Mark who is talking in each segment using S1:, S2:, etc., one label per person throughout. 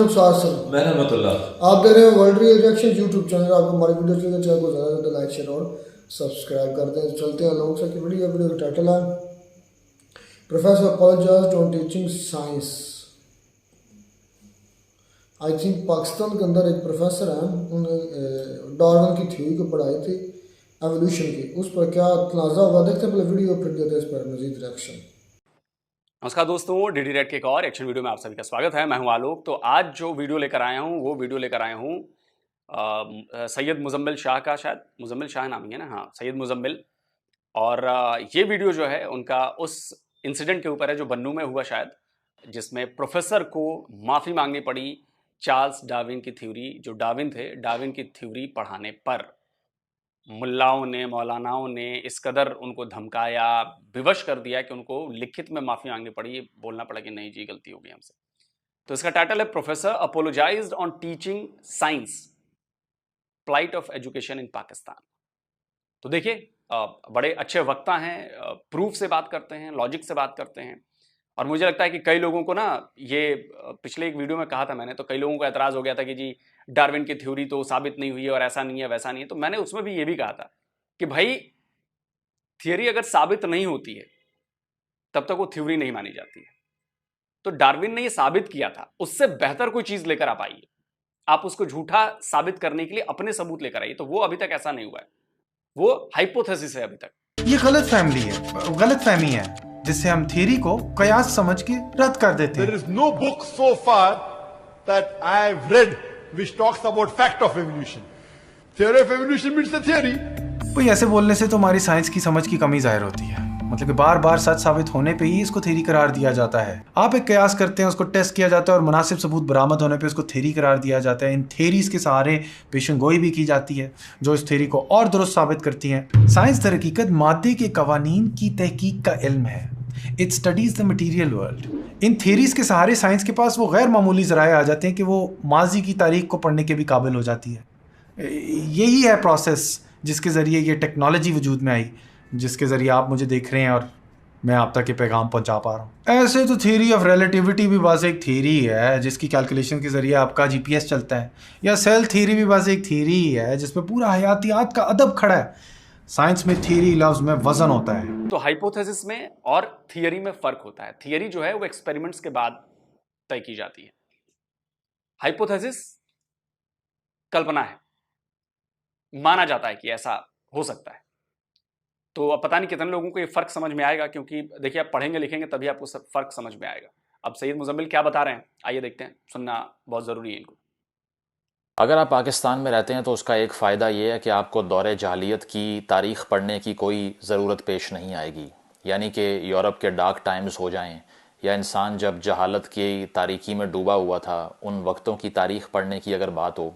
S1: मैं रहमतुल्लाह।
S2: आप देख रहे हो world real reaction YouTube channel. आपको हमारी वीडियो चाहिए तो चैनल को ज़्यादा से ज़्यादा लाइक शेयर और सब्सक्राइब कर दें। चलते हैं लोगों से कि वीडियो का टाइटल है professor apologized on teaching science. I think Pakistan के अंदर एक प्रोफेसर हैं, उन्होंने डार्विन की थ्योरी को पढ़ाई थी एवोल्यूशन की, उस पर क्या तनाज़ा हुआ। देखते हैं पहले वीडियो, फिर देते हैं इस पर मजीद रिएक्शन।
S3: नमस्कार दोस्तों, डीडी रेड के एक और एक्शन वीडियो में आप सभी का स्वागत है। मैं हूं आलोक। तो आज जो वीडियो लेकर आया हूं वो वीडियो लेकर आया हूं सैयद मुजम्मिल शाह का। शायद मुजम्मिल शाह नाम ही है ना, हाँ, सैयद मुजम्मिल। और ये वीडियो जो है उनका उस इंसिडेंट के ऊपर है जो बन्नू में हुआ शायद, जिसमें प्रोफेसर को माफ़ी मांगनी पड़ी चार्ल्स डार्विन की थ्योरी, जो डार्विन थे, डार्विन की थ्योरी पढ़ाने पर। मुल्लाओं ने, मौलानाओं ने इस कदर उनको धमकाया, विवश कर दिया कि उनको लिखित में माफ़ी मांगनी पड़ी, बोलना पड़ा कि नहीं जी गलती हो गई हमसे। तो इसका टाइटल है professor apologized on teaching science, plight of education in Pakistan. तो देखिए, बड़े अच्छे वक्ता हैं, प्रूफ से बात करते हैं, लॉजिक से बात करते हैं। और मुझे लगता है कि कई लोगों को ना, ये पिछले एक वीडियो में कहा था मैंने, तो कई लोगों को एतराज़ हो गया था कि जी डार्विन की थ्योरी तो साबित नहीं हुई है और ऐसा नहीं है वैसा नहीं है। तो मैंने उसमें भी ये भी कहा था कि भाई थियरी अगर साबित नहीं होती है तब तक वो थ्योरी नहीं मानी जाती है। तो डार्विन ने ये साबित किया था, उससे बेहतर कोई चीज लेकर आप आइए, आप उसको झूठा साबित करने के लिए अपने सबूत लेकर आइए। तो वो अभी तक ऐसा नहीं हुआ है, वो हाइपोथेसिस है अभी तक।
S4: ये गलत फहमी है जिससे हम थ्योरी को कयास समझ के रद्द कर देते हैं।
S5: There is no book so far that I have read which talks about fact of evolution. Theory of evolution means the theory.
S4: भाई ऐसे बोलने से तो हमारी साइंस की समझ की कमी जाहिर होती है। मतलब कि बार बार सच साबित होने पे ही इसको थ्योरी करार दिया जाता है। आप एक कयास करते हैं, उसको टेस्ट किया जाता है और मुनासिब सबूत बरामद होने पे उसको थ्योरी करार दिया जाता है। इन थ्योरीज के सहारे पेशेंगोई भी की जाती है जो इस थ्योरी को और दुरुस्त साबित करती हैं। साइंस दर हकीकत मादे के कवानीन की तहकीक का इल्म है। It studies the material world. In theories के सहारे साइंस के पास वो गैर मामूली ज़राए आ जाते हैं कि वो माजी की तारीख को पढ़ने के भी काबिल हो जाती है। यही है प्रोसेस जिसके ज़रिए ये टेक्नोलॉजी वजूद में आई, जिसके ज़रिए आप मुझे देख रहे हैं और मैं आप तक ये पैगाम पहुंचा पा रहा हूँ। ऐसे तो थ्योरी ऑफ रिलेटिविटी भी बस एक थ्योरी है जिसकी कैलकुलेशन के ज़रिए आपका जीपीएस चलता है, या सेल थ्योरी भी बस एक थ्योरी ही है जिसमें पूरा हयातियात का अदब खड़ा है। साइंस में थ्योरी लफ्ज़ में वजन होता है।
S3: तो हाइपोथेसिस में और थियरी में फर्क होता है। थियरी जो है वो एक्सपेरिमेंट्स के बाद तय की जाती है, हाइपोथेसिस कल्पना है, माना जाता है कि ऐसा हो सकता है। तो अब पता नहीं कितने लोगों को ये फर्क समझ में आएगा, क्योंकि देखिए आप पढ़ेंगे लिखेंगे तभी आपको सब फर्क समझ में आएगा। अब सैयद मुजम्मिल क्या बता रहे हैं, आइए देखते हैं, सुनना बहुत ज़रूरी है इनको।
S6: अगर आप पाकिस्तान में रहते हैं तो उसका एक फ़ायदा ये है कि आपको दौरे जहालियत की तारीख़ पढ़ने की कोई ज़रूरत पेश नहीं आएगी। यानी कि यूरोप के डार्क टाइम्स हो जाएं या इंसान जब जहालत की तारीकी में डूबा हुआ था, उन वक्तों की तारीख़ पढ़ने की अगर बात हो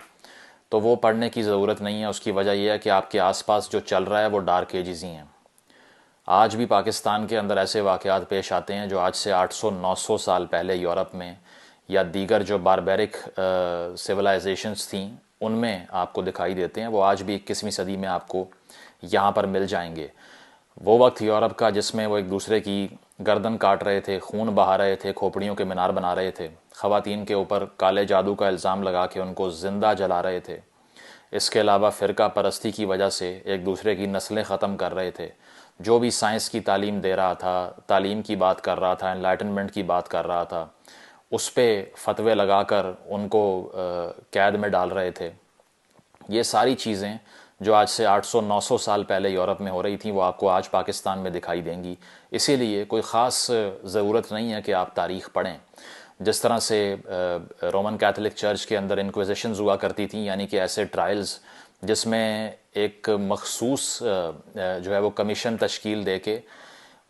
S6: तो वो पढ़ने की ज़रूरत नहीं है। उसकी वजह यह है कि आपके आसपास जो चल रहा है वो डार्क एजेस ही हैं। आज भी पाकिस्तान के अंदर ऐसे वाक़यात पेश आते हैं जो आज से 800-900 साल पहले यूरोप में या दीगर जो बारबेरिक सिविलाइजेशंस थीं उनमें आपको दिखाई देते हैं। वो आज भी 21वीं सदी में आपको यहाँ पर मिल जाएंगे। वो वक्त यूरोप का जिसमें वो एक दूसरे की गर्दन काट रहे थे, खून बहा रहे थे, खोपड़ियों के मीनार बना रहे थे, ख़वातीन के ऊपर काले जादू का इल्ज़ाम लगा के उनको ज़िंदा जला रहे थे। इसके अलावा फ़िरका परस्ती की वजह से एक दूसरे की नस्लें ख़त्म कर रहे थे। जो भी साइंस की तालीम दे रहा था, तालीम की बात कर रहा था, एनलाइटनमेंट की बात कर रहा था, उस पे फतवे लगाकर उनको कैद में डाल रहे थे। ये सारी चीज़ें जो आज से 800-900 साल पहले यूरोप में हो रही थी वो आपको आज पाकिस्तान में दिखाई देंगी। इसीलिए कोई ख़ास ज़रूरत नहीं है कि आप तारीख़ पढ़ें। जिस तरह से रोमन कैथोलिक चर्च के अंदर इंक्विजिशंस हुआ करती थी, यानी कि ऐसे ट्रायल्स जिसमें एक मखसूस जो है वो कमीशन तश्कील दे के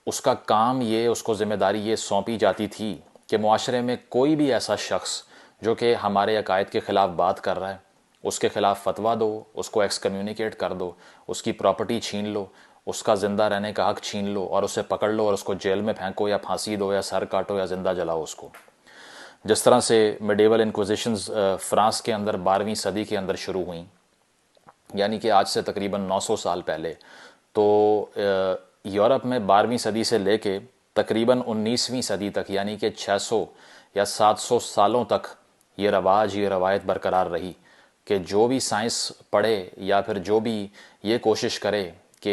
S6: उसका काम ये, उसको ज़िम्मेदारी ये सौंपी जाती थी कि मुआशरे में कोई भी ऐसा शख्स जो कि हमारे अकायद के ख़िलाफ़ बात कर रहा है उसके ख़िलाफ़ फतवा दो, उसको एक्सकम्युनिकेट कर दो, उसकी प्रॉपर्टी छीन लो, उसका ज़िंदा रहने का हक़ छीन लो और उसे पकड़ लो और उसको जेल में फेंको या फांसी दो या सर काटो या ज़िंदा जलाओ उसको। जिस तरह से मिडेवल इंक्विजिशंस फ़्रांस के अंदर 12वीं सदी के अंदर शुरू हुई, यानी कि आज से तकरीबन 900 साल पहले। तो यूरोप में 12वीं सदी से लेके तकरीबन 19वीं सदी तक, यानी कि 600 या 700 सालों तक ये रवाज, ये रवायत बरकरार रही कि जो भी साइंस पढ़े या फिर जो भी ये कोशिश करे कि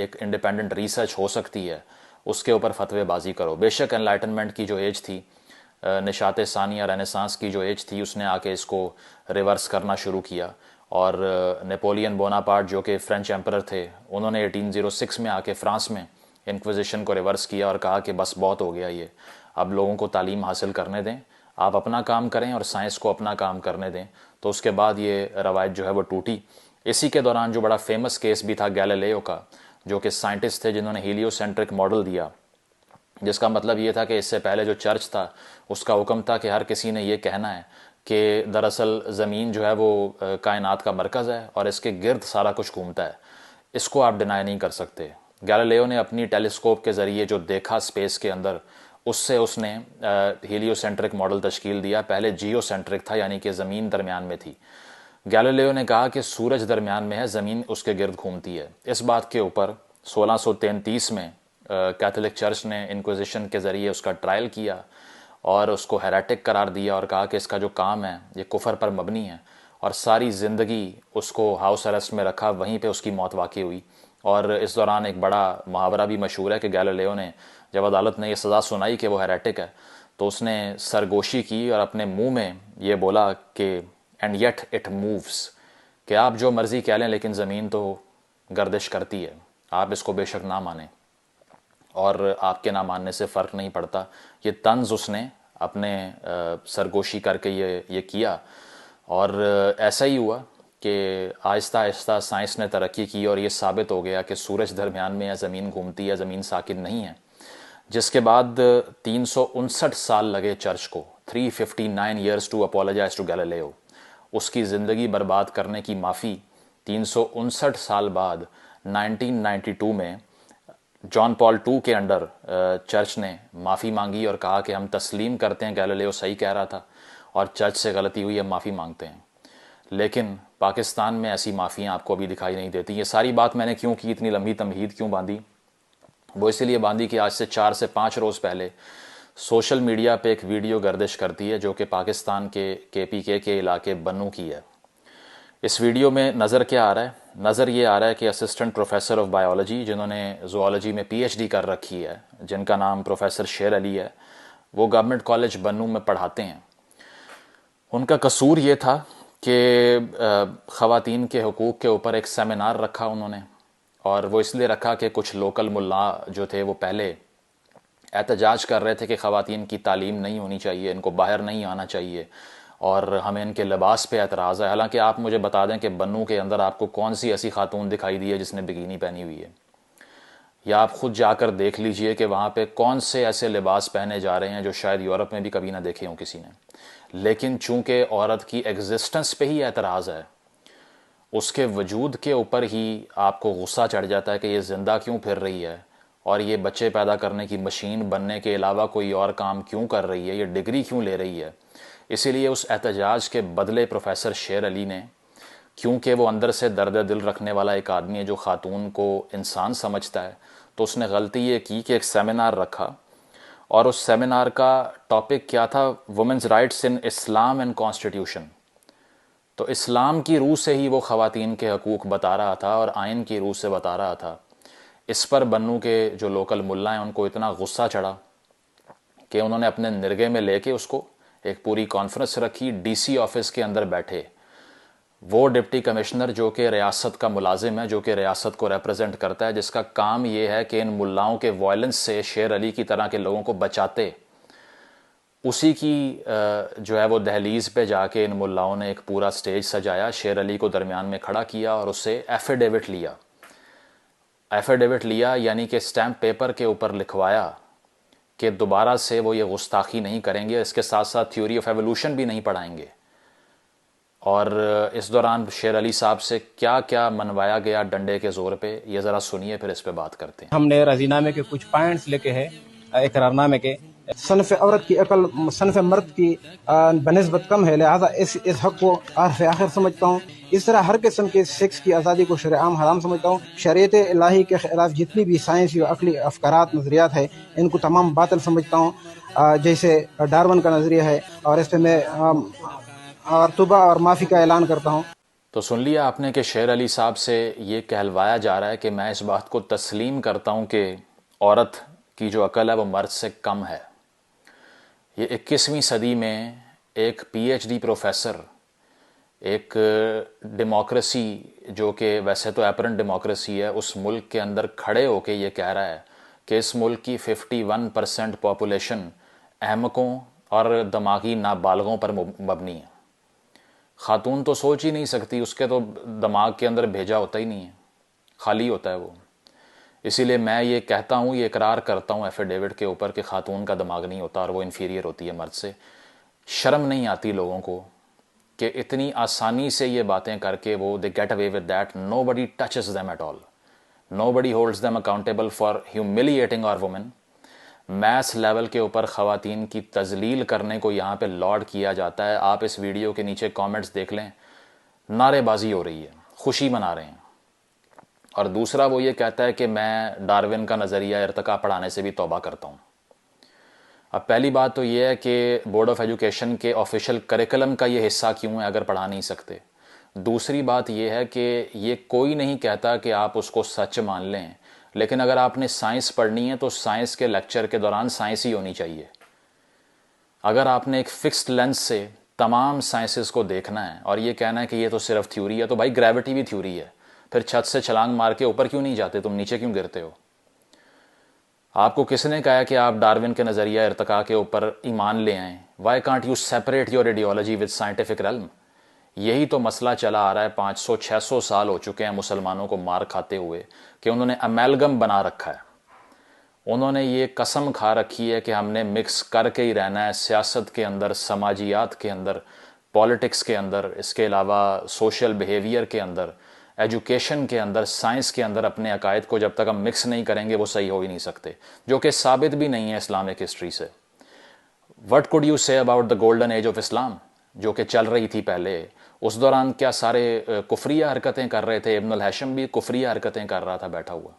S6: एक इंडिपेंडेंट रिसर्च हो सकती है, उसके ऊपर फतवेबाजी करो। बेशक एनलाइटनमेंट की जो एज थी, निशात सानिया रेनेसांस की जो एज थी, उसने आके इसको रिवर्स करना शुरू किया। और नेपोलियन बोनापार्ट जो कि फ्रेंच एम्परर थे, उन्होंने 1806 में आके फ्रांस में इंक्विजिशन को रिवर्स किया और कहा कि बस बहुत हो गया ये, अब लोगों को तालीम हासिल करने दें, आप अपना काम करें और साइंस को अपना काम करने दें। तो उसके बाद ये रवायत जो है वो टूटी। इसी के दौरान जो बड़ा फेमस केस भी था गैलीलियो का, जो कि साइंटिस्ट थे जिन्होंने हीलियोसेंट्रिक मॉडल दिया, जिसका मतलब ये था कि इससे पहले जो चर्च था उसका हुक्म था कि हर किसी ने ये कहना है कि दरअसल ज़मीन जो है वो कायनात का मरकज़ है और इसके गिर्द सारा कुछ घूमता है। इसको आप डिनाई नहीं कर सकते। गैलीलियो ने अपनी टेलीस्कोप के ज़रिए जो देखा स्पेस के अंदर, उससे उसने हीलियोसेंट्रिक मॉडल तश्कील दिया। पहले जियोसेंट्रिक था, यानी कि ज़मीन दरमियान में थी। गैलीलियो ने कहा कि सूरज दरमियान में है, ज़मीन उसके गिर्द घूमती है। इस बात के ऊपर 1633 में कैथोलिक चर्च ने इंक्विजिशन के ज़रिए उसका ट्रायल किया और उसको हेरेटिक करार दिया और कहा कि इसका जो काम है ये कुफर पर मबनी है, और सारी ज़िंदगी उसको हाउस अरेस्ट में रखा। वहीं पे उसकी मौत वाक़ई हुई। और इस दौरान एक बड़ा मुहावरा भी मशहूर है कि गैलीलियो ने, जब अदालत ने यह सज़ा सुनाई कि वो हेरेटिक है, तो उसने सरगोशी की और अपने मुंह में ये बोला कि एंड येट इट मूव्स, कि आप जो मर्ज़ी कह लें लेकिन ज़मीन तो गर्दिश करती है, आप इसको बेशक ना मानें और आपके ना मानने से फ़र्क नहीं पड़ता। ये तंज़ उसने अपने सरगोशी करके ये किया। और ऐसा ही हुआ कि आहिस्ता आहिस्ता साइंस ने तरक्की की और ये साबित हो गया कि सूरज दरमियान में है, ज़मीन घूमती है, ज़मीन साकिन नहीं है। जिसके बाद 359 साल लगे चर्च को, 359 years to apologize to Galileo. उसकी ज़िंदगी बर्बाद करने की माफ़ी 359 साल बाद 1992 में जॉन पॉल II के अंडर चर्च ने माफ़ी मांगी और कहा कि हम तस्लीम करते हैं गैलीलियो सही कह रहा था और चर्च से गलती हुई, हम माफ़ी मांगते हैं। लेकिन पाकिस्तान में ऐसी माफ़ियाँ आपको अभी दिखाई नहीं देती। ये सारी बात मैंने क्यों की, इतनी लंबी तमहीद क्यों बांधी? वो इसलिए बांधी कि आज से 4 से 5 रोज़ पहले सोशल मीडिया पे एक वीडियो गर्दिश करती है जो कि पाकिस्तान के KPK के इलाके बन्नू की है। इस वीडियो में नज़र क्या आ रहा है? नज़र ये आ रहा है कि असिस्टेंट प्रोफेसर ऑफ बायोलॉजी, जिन्होंने ज़ूलॉजी में PhD कर रखी है, जिनका नाम प्रोफेसर शेर अली है, वो गवर्नमेंट कॉलेज बन्नू में पढ़ाते हैं। उनका कसूर ये था कि ख़वातीन के हुकूक़ के ऊपर एक सेमिनार रखा उन्होंने, और वो इसलिए रखा कि कुछ लोकल मुल्ला जो थे वो पहले एहतजाज कर रहे थे कि ख़वातीन की तालीम नहीं होनी चाहिए, इनको बाहर नहीं आना चाहिए और हमें इनके लिबास पे एतराज़ है। हालांकि आप मुझे बता दें कि बन्नू के अंदर आपको कौन सी ऐसी खातून दिखाई दी है जिसने बिकिनी पहनी हुई है, या आप ख़ुद जाकर देख लीजिए कि वहाँ पे कौन से ऐसे लिबास पहने जा रहे हैं जो शायद यूरोप में भी कभी ना देखे हों किसी ने। लेकिन चूँकि औरत की एग्जिस्टेंस पे ही एतराज़ है, उसके वजूद के ऊपर ही आपको गुस्सा चढ़ जाता है कि ये ज़िंदा क्यों फिर रही है और ये बच्चे पैदा करने की मशीन बनने के अलावा कोई और काम क्यों कर रही है, ये डिग्री क्यों ले रही है। इसीलिए उस एहतजाज के बदले प्रोफेसर शेर अली ने, क्योंकि वो अंदर से दर्द दिल रखने वाला एक आदमी है जो ख़ातून को इंसान समझता है, तो उसने गलती ये की कि एक सेमिनार रखा, और उस सेमिनार का टॉपिक क्या था? Women's rights in Islam and constitution. तो इस्लाम की रूह से ही वो ख़वातीन के हकूक़ बता रहा था और आइन की रूह से बता रहा था। इस पर बन्नू के जो लोकल मुल्ला हैं उनको इतना गुस्सा चढ़ा कि उन्होंने अपने निरगे में लेके उसको एक पूरी कॉन्फ्रेंस रखी। DC ऑफिस के अंदर बैठे वो डिप्टी कमिश्नर जो कि रियासत का मुलाजिम है, जो कि रियासत को रिप्रेजेंट करता है, जिसका काम ये है कि इन मुल्लाओं के वायलेंस से शेर अली की तरह के लोगों को बचाते, उसी की जो है वो दहलीज पे जाके इन मुल्लाओं ने एक पूरा स्टेज सजाया, शेर अली को दरमियान में खड़ा किया और उससे एफिडेविट लिया। एफिडेविट लिया यानी कि स्टैम्प पेपर के ऊपर लिखवाया कि दोबारा से वो ये गुस्ताखी नहीं करेंगे, इसके साथ साथ थ्योरी ऑफ एवोल्यूशन भी नहीं पढ़ाएंगे। और इस दौरान शेर अली साहब से क्या क्या मनवाया गया डंडे के ज़ोर पे, ये ज़रा सुनिए, फिर इस पे बात करते हैं।
S7: हमने रजीनामे के कुछ पॉइंट्स लेके है, इकरारनामे के। सनफ़ औरत की अकल सनफ़ मर्द की बनिस्बत कम है, लिहाजा इस हक़ को आखिर समझता हूँ इस तरह हर किस्म के सेक्स की आज़ादी को शरआम हराम समझता हूँ। शरीयत इलाही के खिलाफ जितनी भी साइंसी और अकली अफकारात नज़रियात है इनको तमाम बातिल समझता हूँ। जैसे डार्विन का नज़रिया है, और इस पर मैं और तौबा और माफ़ी का ऐलान करता हूँ।
S6: तो सुन लिया आपने कि शेर अली साहब से ये कहलवाया जा रहा है कि मैं इस बात को तस्लीम करता हूँ कि औरत की जो अकल है वो मर्द से कम है। ये 21वीं सदी में एक पीएचडी प्रोफेसर, एक डेमोक्रेसी जो कि वैसे तो एपरेंट डेमोक्रेसी है, उस मुल्क के अंदर खड़े होके ये कह रहा है कि इस मुल्क की 51% पॉपुलेशन अहमकों और दिमागी नाबालगों पर मबनी है। खातून तो सोच ही नहीं सकती, उसके तो दिमाग के अंदर भेजा होता ही नहीं है, खाली होता है वो। इसीलिए मैं ये कहता हूँ, ये इकरार करता हूँ एफिडेविट के ऊपर कि खातून का दिमाग नहीं होता और वो इन्फीरियर होती है मर्द से। शर्म नहीं आती लोगों को कि इतनी आसानी से ये बातें करके वो they get away with that. Nobody touches them at all, nobody holds them accountable for humiliating our women. Maths level के ऊपर ख़वातीन की तजलील करने को यहाँ पे लॉर्ड किया जाता है। आप इस वीडियो के नीचे कमेंट्स देख लें, नारेबाजी हो रही है, खुशी मना रहे हैं। और दूसरा वो ये कहता है कि मैं डार्विन का नज़रिया इर्तिका पढ़ाने से भी तौबा करता हूँ। अब पहली बात तो ये है कि बोर्ड ऑफ एजुकेशन के ऑफिशियल करिकुलम का ये हिस्सा क्यों है अगर पढ़ा नहीं सकते। दूसरी बात ये है कि ये कोई नहीं कहता कि आप उसको सच मान लें, लेकिन अगर आपने साइंस पढ़नी है तो साइंस के लेक्चर के दौरान साइंस ही होनी चाहिए। अगर आपने एक फिक्स्ड लेंस से तमाम साइंसेस को देखना है और ये कहना है कि ये तो सिर्फ थ्योरी है, तो भाई ग्रेविटी भी थ्योरी है। फिर छत से छलांग मार के ऊपर क्यों नहीं जाते, तुम नीचे क्यों गिरते हो? आपको किसने कहा कि आप डार्विन के नज़रिया इर्तिका के ऊपर ईमान ले आएँ? Why can't you separate your ideology with scientific realm? यही तो मसला चला आ रहा है। 500-600 साल हो चुके हैं मुसलमानों को मार खाते हुए कि उन्होंने अमेलगम बना रखा है। उन्होंने ये कसम खा रखी है कि हमने मिक्स करके ही रहना है, सियासत के अंदर, समाजियात के अंदर, पॉलिटिक्स के अंदर, इसके अलावा सोशल बिहेवियर के अंदर, एजुकेशन के अंदर, साइंस के अंदर। अपने अकायद को जब तक हम मिक्स नहीं करेंगे वो सही हो ही नहीं सकते, जो कि साबित भी नहीं है इस्लामिक हिस्ट्री से। What could you say about the golden age of Islam जो कि चल रही थी पहले? उस दौरान क्या सारे कुफरिया हरकतें कर रहे थे? इब्नुल हैशम भी कुफरिया हरकतें कर रहा था बैठा हुआ।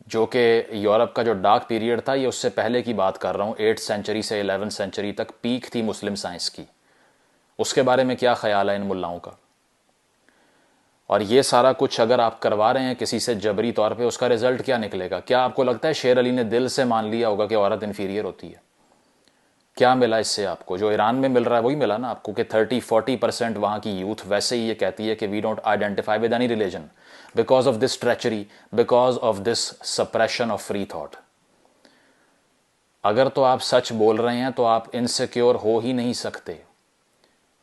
S6: जो कि यूरोप का जो डार्क पीरियड था, ये उससे पहले की बात कर रहा हूँ, 8th सेंचुरी से 11th सेंचुरी तक पीक थी मुस्लिम साइंस की। उसके बारे में क्या ख्याल है इन मुल्लाओं का? और ये सारा कुछ अगर आप करवा रहे हैं किसी से जबरी तौर पे, उसका रिजल्ट क्या निकलेगा? क्या आपको लगता है शेर अली ने दिल से मान लिया होगा कि औरत इन्फीरियर होती है? क्या मिला इससे आपको? जो ईरान में मिल रहा है वही मिला ना आपको कि 30-40% वहाँ की यूथ वैसे ही ये कहती है कि we don't identify with any religion because of this treachery, because of this suppression of free thought. अगर तो आप सच बोल रहे हैं तो आप इनसिक्योर हो ही नहीं सकते।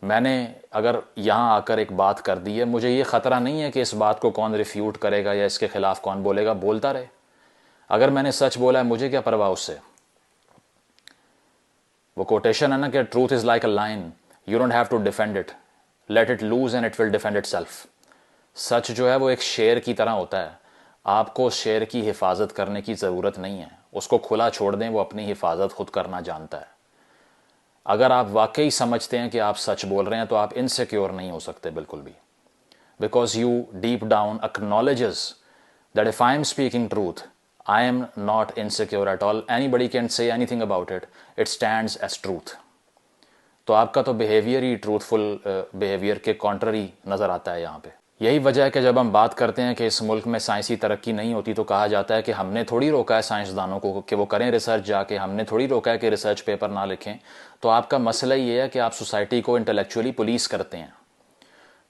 S6: मैंने अगर यहाँ आकर एक बात कर दी है, मुझे ये ख़तरा नहीं है कि इस बात को कौन रिफ्यूट करेगा या इसके ख़िलाफ़ कौन बोलेगा, बोलता रहे। अगर मैंने सच बोला है मुझे क्या परवाह उससे। वो कोटेशन है ना कि truth is like a lion, you don't have to defend it, let it loose and it will defend itself. सच जो है वो एक शेर की तरह होता है, आपको शेर की हिफाजत करने की ज़रूरत नहीं है, उसको खुला छोड़ दें, वो अपनी हिफाजत खुद करना जानता है। अगर आप वाकई समझते हैं कि आप सच बोल रहे हैं तो आप इनसिक्योर नहीं हो सकते बिल्कुल भी, because you deep down acknowledges that if I am speaking truth I am not insecure at all. Anybody can say anything about it. It stands as truth. तो आपका तो बिहेवियर ही ट्रूथफुल बिहेवियर के contrary नज़र आता है यहाँ पे। यही वजह है कि जब हम बात करते हैं कि इस मुल्क में साइंसी तरक्की नहीं होती तो कहा जाता है कि हमने थोड़ी रोका है साइंसदानों को कि वो करें रिसर्च जाके, हमने थोड़ी रोका है कि रिसर्च पेपर ना लिखें। तो आपका मसला ये है कि आप सोसाइटी को इंटेलेक्चुअली पुलिस करते हैं।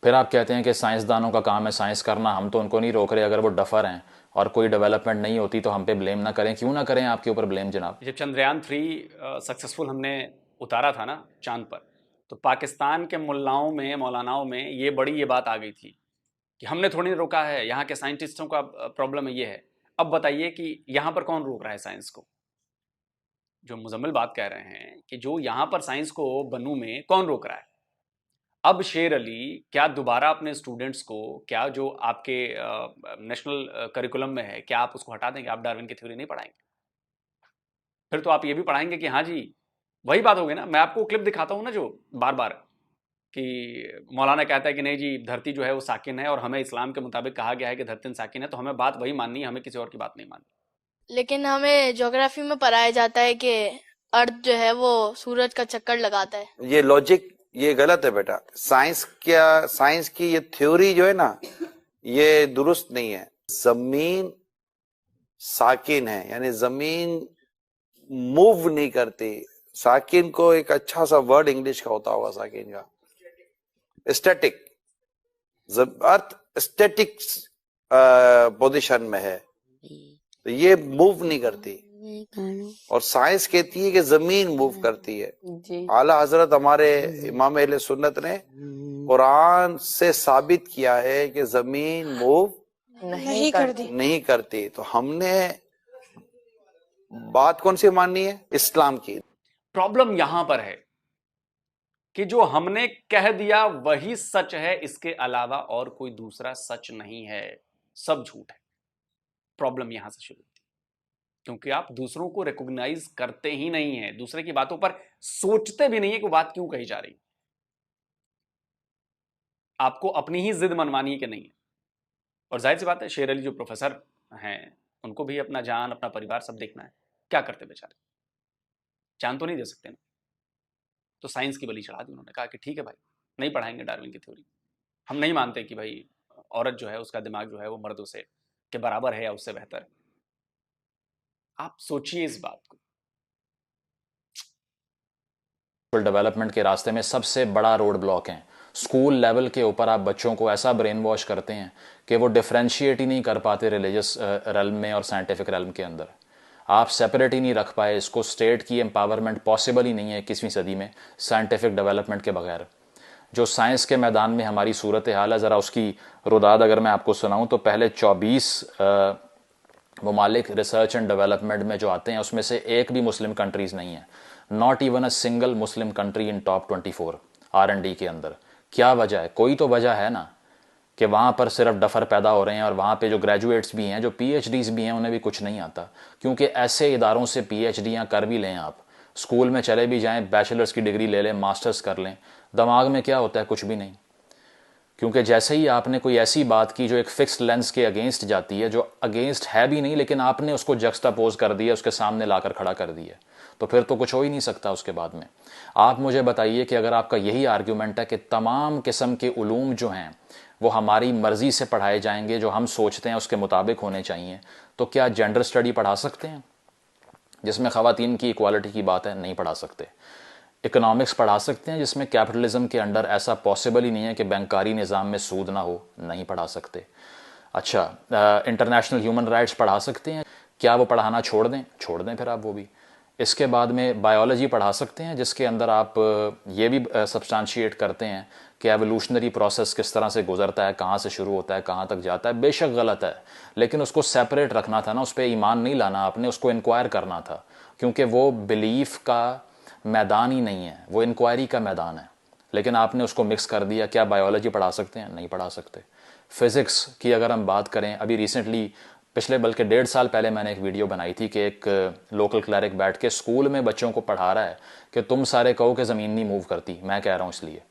S6: फिर आप कहते हैं कि साइंसदानों का काम है साइंस करना, हम तो उनको नहीं रोक रहे। अगर वो डफर हैं और कोई डेवलपमेंट नहीं होती तो हम पे ब्लेम ना करें। क्यों ना करें आपके ऊपर ब्लेम जनाब?
S3: जब चंद्रयान 3 सक्सेसफुल हमने उतारा था ना चांद पर, तो पाकिस्तान के मुल्लाओं में, मौलानाओं में ये बड़ी बात आ गई थी कि हमने थोड़ी रोका है, यहाँ के साइंटिस्टों का प्रॉब्लम ये है। अब बताइए कि यहाँ पर कौन रोक रहा है साइंस को? जो मुजम्मिल बात कह रहे हैं कि जो यहाँ पर साइंस को बनू में कौन रोक रहा है। अब शेर अली क्या दोबारा अपने स्टूडेंट्स को, क्या जो आपके नेशनल करिकुलम में है, क्या आप उसको हटा देंगे? आप डार्विन की थ्योरी नहीं पढ़ाएंगे? फिर तो आप ये भी पढ़ाएंगे कि हाँ जी, वही बात हो गई ना। मैं आपको क्लिप दिखाता हूं ना जो बार बार कि मौलाना कहता है कि नहीं जी धरती जो है वो साकिन है और हमें इस्लाम के मुताबिक कहा गया है कि धरती साकिन है, तो हमें बात वही माननी है, हमें किसी और की बात नहीं माननी।
S8: लेकिन हमें ज्योग्राफी में पढ़ाया जाता है कि अर्थ जो है वो सूरज का चक्कर लगाता है।
S9: ये लॉजिक ये गलत है बेटा। साइंस की ये थ्योरी जो है ना ये दुरुस्त नहीं है। जमीन साकिन है, यानी जमीन मूव नहीं करती। साकिन को एक अच्छा सा वर्ड इंग्लिश का होता होगा साकिन का, स्टैटिक। अर्थ स्टैटिक पोजीशन में है, तो ये मूव नहीं करती। और साइंस कहती है कि जमीन मूव करती है। आला हजरत हमारे इमाम अहले सुन्नत ने कुरान से साबित किया है कि जमीन मूव नहीं करती। तो हमने बात कौन सी माननी है? इस्लाम की।
S3: प्रॉब्लम यहां पर है कि जो हमने कह दिया वही सच है, इसके अलावा और कोई दूसरा सच नहीं है, सब झूठ है। प्रॉब्लम यहां से शुरू होती है क्योंकि आप दूसरों को रिकॉग्नाइज करते ही नहीं है, दूसरे की बातों पर सोचते भी नहीं है कि बात क्यों कही जा रही। आपको अपनी ही जिद मनवानी है कि नहीं है। और जाहिर सी बात है शेर अली जो प्रोफेसर हैं उनको भी अपना जान अपना परिवार सब देखना है। क्या करते बेचारे, जान तो नहीं दे सकते ना। तो साइंस की बलि चढ़ा दी उन्होंने, कहा कि ठीक है भाई नहीं पढ़ाएंगे डार्विन की थ्योरी, हम नहीं मानते कि भाई औरत जो है उसका दिमाग जो है वो मर्दों से के बराबर है या उससे बेहतर है। आप सोचिए इस बात को।
S6: डेवलपमेंट के रास्ते में सबसे बड़ा रोड ब्लॉक है। स्कूल लेवल के ऊपर आप बच्चों को ऐसा ब्रेन वॉश करते हैं कि वो डिफ्रेंशिएट ही नहीं कर पाते रिलीजियस रेल्म में और साइंटिफिक रेल्म के अंदर। आप सेपरेट ही नहीं रख पाए इसको। स्टेट की एम्पावरमेंट पॉसिबल ही नहीं है 21वीं सदी में साइंटिफिक डेवलपमेंट के बगैर। जो साइंस के मैदान में हमारी सूरत हाल है, ज़रा उसकी रुदाद अगर मैं आपको सुनाऊं तो पहले 24 ममालिक रिसर्च एंड डेवलपमेंट में जो आते हैं उसमें से एक भी मुस्लिम कंट्रीज़ नहीं है। Not even a single Muslim country in top 24 R&D के अंदर। क्या वजह है? कोई तो वजह है ना कि वहाँ पर सिर्फ डफर पैदा हो रहे हैं और वहाँ पे जो ग्रेजुएट्स भी हैं, जो PhDs भी हैं, उन्हें भी कुछ नहीं आता। क्योंकि ऐसे इदारों से PhDयाँ कर भी लें, आप स्कूल में चले भी जाएं, बैचलर्स की डिग्री ले लें, मास्टर्स कर लें, दिमाग में क्या होता है? कुछ भी नहीं। क्योंकि जैसे ही आपने कोई ऐसी बात की जो एक फिक्स्ड लेंस के अगेंस्ट जाती है, जो अगेंस्ट है भी नहीं लेकिन आपने उसको जक्सटापोज कर दिया, उसके सामने लाकर खड़ा कर दिया, तो फिर तो कुछ हो ही नहीं सकता उसके बाद में। आप मुझे बताइए कि अगर आपका यही आर्ग्यूमेंट है कि तमाम किस्म के उलूम जो हैं वो हमारी मर्जी से पढ़ाए जाएंगे, जो हम सोचते हैं उसके मुताबिक होने चाहिए, तो क्या जेंडर स्टडी पढ़ा सकते हैं जिसमें ख़वातीन की इक्वालिटी की बात है? नहीं पढ़ा सकते। इकोनॉमिक्स पढ़ा सकते हैं जिसमें कैपिटलिज्म के अंडर ऐसा पॉसिबल ही नहीं है कि बैंकारी निज़ाम में सूद ना हो? नहीं पढ़ा सकते। अच्छा, इंटरनेशनल ह्यूमन राइट्स पढ़ा सकते हैं? क्या वो पढ़ाना छोड़ दें? छोड़ दें फिर आप वो भी। इसके बाद में बायोलॉजी पढ़ा सकते हैं जिसके अंदर आप ये भी सब्सटेंशिएट करते हैं कि एवोल्यूशनरी प्रोसेस किस तरह से गुजरता है, कहाँ से शुरू होता है, कहाँ तक जाता है। बेशक गलत है, लेकिन उसको सेपरेट रखना था ना, उस पर ईमान नहीं लाना आपने, उसको इंक्वायर करना था, क्योंकि वो बिलीफ का मैदान ही नहीं है, वो इंक्वायरी का मैदान है। लेकिन आपने उसको मिक्स कर दिया। क्या बायोलॉजी पढ़ा सकते हैं? नहीं पढ़ा सकते। फिज़िक्स की अगर हम बात करें, अभी रिसेंटली पिछले बल्कि 1.5 साल पहले मैंने एक वीडियो बनाई थी कि एक लोकल क्लरिक बैठ के स्कूल में बच्चों को पढ़ा रहा है कि तुम सारे कहो कि ज़मीन नहीं मूव करती, मैं कह रहा हूँ इसलिए।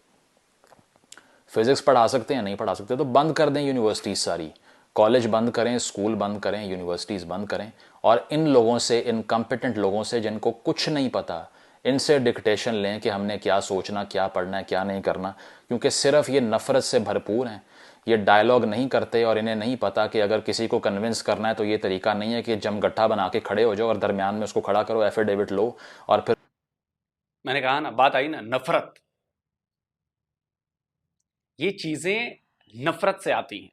S6: फिज़िक्स पढ़ा सकते हैं? नहीं पढ़ा सकते। तो बंद कर दें यूनिवर्सिटीज़ सारी, कॉलेज बंद करें, स्कूल बंद करें, यूनिवर्सिटीज़ बंद करें, और इन लोगों से, इनकम्पिटेंट लोगों से जिनको कुछ नहीं पता, इनसे डिक्टेशन लें कि हमने क्या सोचना, क्या पढ़ना है, क्या नहीं करना। क्योंकि सिर्फ ये नफ़रत से भरपूर हैं, ये डायलॉग नहीं करते और इन्हें नहीं पता कि अगर किसी को कन्विंस करना है तो ये तरीका नहीं है कि जमगट्ठा बना के खड़े हो जाओ और दरमियान में उसको खड़ा करो, एफिडेविट लो और फिर।
S3: मैंने कहा ना, बात आई ना नफरत। ये चीजें नफरत से आती हैं।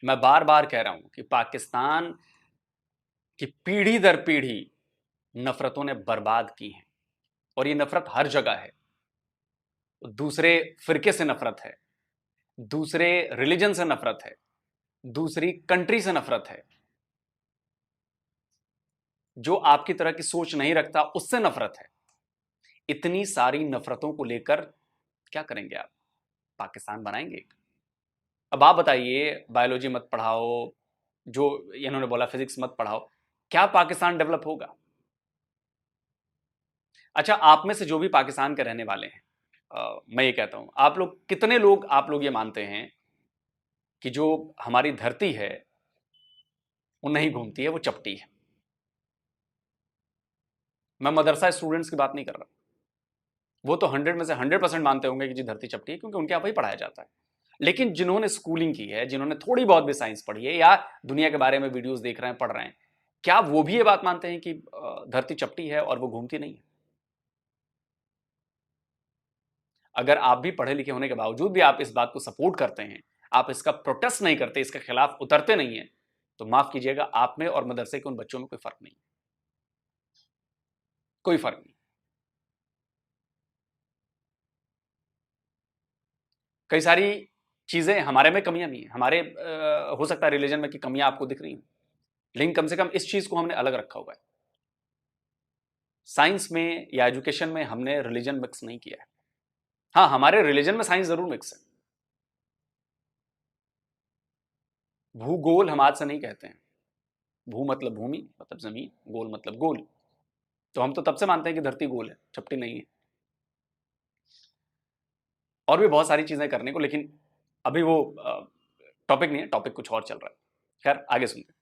S3: मैं बार बार कह रहा हूं कि पाकिस्तान की पीढ़ी दर पीढ़ी नफरतों ने बर्बाद की है, और ये नफरत हर जगह है। दूसरे फिरके से नफरत है, दूसरे रिलीजन से नफरत है, दूसरी कंट्री से नफरत है, जो आपकी तरह की सोच नहीं रखता उससे नफरत है। इतनी सारी नफरतों को लेकर क्या करेंगे आप? पाकिस्तान बनाएंगे? अब आप बताइए, बायोलॉजी मत पढ़ाओ, जो इन्होंने बोला फिजिक्स मत पढ़ाओ, क्या पाकिस्तान डेवलप होगा? अच्छा, आप में से जो भी पाकिस्तान के रहने वाले हैं, मैं ये कहता हूं, आप लोग ये मानते हैं कि जो हमारी धरती है वो नहीं घूमती है, वो चपटी है? मैं मदरसा स्टूडेंट्स की बात नहीं कर रहा, वो तो 100 में से 100% मानते होंगे कि जी धरती चपटी है, क्योंकि उनके यहाँ वही पढ़ाया जाता है। लेकिन जिन्होंने स्कूलिंग की है, जिन्होंने थोड़ी बहुत भी साइंस पढ़ी है या दुनिया के बारे में वीडियोस देख रहे हैं, पढ़ रहे हैं, क्या वो भी ये बात मानते हैं कि धरती चपटी है और वो घूमती नहीं है? अगर आप भी पढ़े लिखे होने के बावजूद भी आप इस बात को सपोर्ट करते हैं, आप इसका प्रोटेस्ट नहीं करते, इसके खिलाफ उतरते नहीं है, तो माफ कीजिएगा, आप में और मदरसे के उन बच्चों में कोई फर्क नहीं, कोई फर्क नहीं। कई सारी चीजें हमारे में कमियां भी हैं, हमारे हो सकता है रिलीजन में की कमियां आपको दिख रही हैं, लेकिन कम से कम इस चीज को हमने अलग रखा हुआ है। साइंस में या एजुकेशन में हमने रिलीजन मिक्स नहीं किया है। हाँ, हमारे रिलीजन में साइंस जरूर मिक्स है। भूगोल हम आज से नहीं कहते हैं। भू मतलब भूमि, मतलब जमीन, गोल मतलब गोल। तो हम तो तब से मानते हैं कि धरती गोल है, चपटी नहीं है। और भी बहुत सारी चीजें करने को, लेकिन अभी वो टॉपिक नहीं है, टॉपिक कुछ और चल रहा है। खैर, आगे सुनते हैं।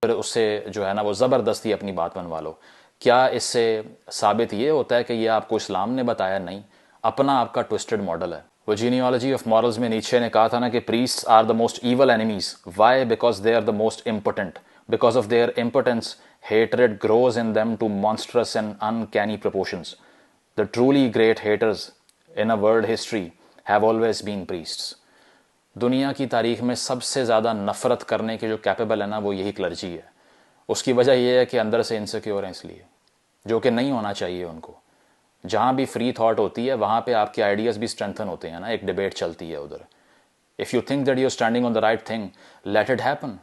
S6: फिर उससे जो है ना वो ज़बरदस्ती अपनी बात मनवा लो। क्या इससे साबित ये होता है कि ये आपको इस्लाम ने बताया? नहीं, अपना आपका ट्विस्टेड मॉडल है। वो जीनियोलॉजी ऑफ मॉरल्स में नीचे ने कहा था ना कि priests are the most evil enemies. Why? Because they are the most important. Because of their importance hatred grows in them to monstrous and uncanny proportions. The truly great haters in a world history have always been priests. दुनिया की तारीख में सबसे ज़्यादा नफ़रत करने के जो कैपेबल है ना वो यही क्लर्जी है। उसकी वजह यह है कि अंदर से इनसिक्योर हैं, इसलिए, जो कि नहीं होना चाहिए उनको। जहाँ भी फ्री थॉट होती है वहाँ पे आपके आइडियाज़ भी स्ट्रेंथन होते हैं ना, एक डिबेट चलती है उधर। If you think that you are standing on the right thing, let it happen.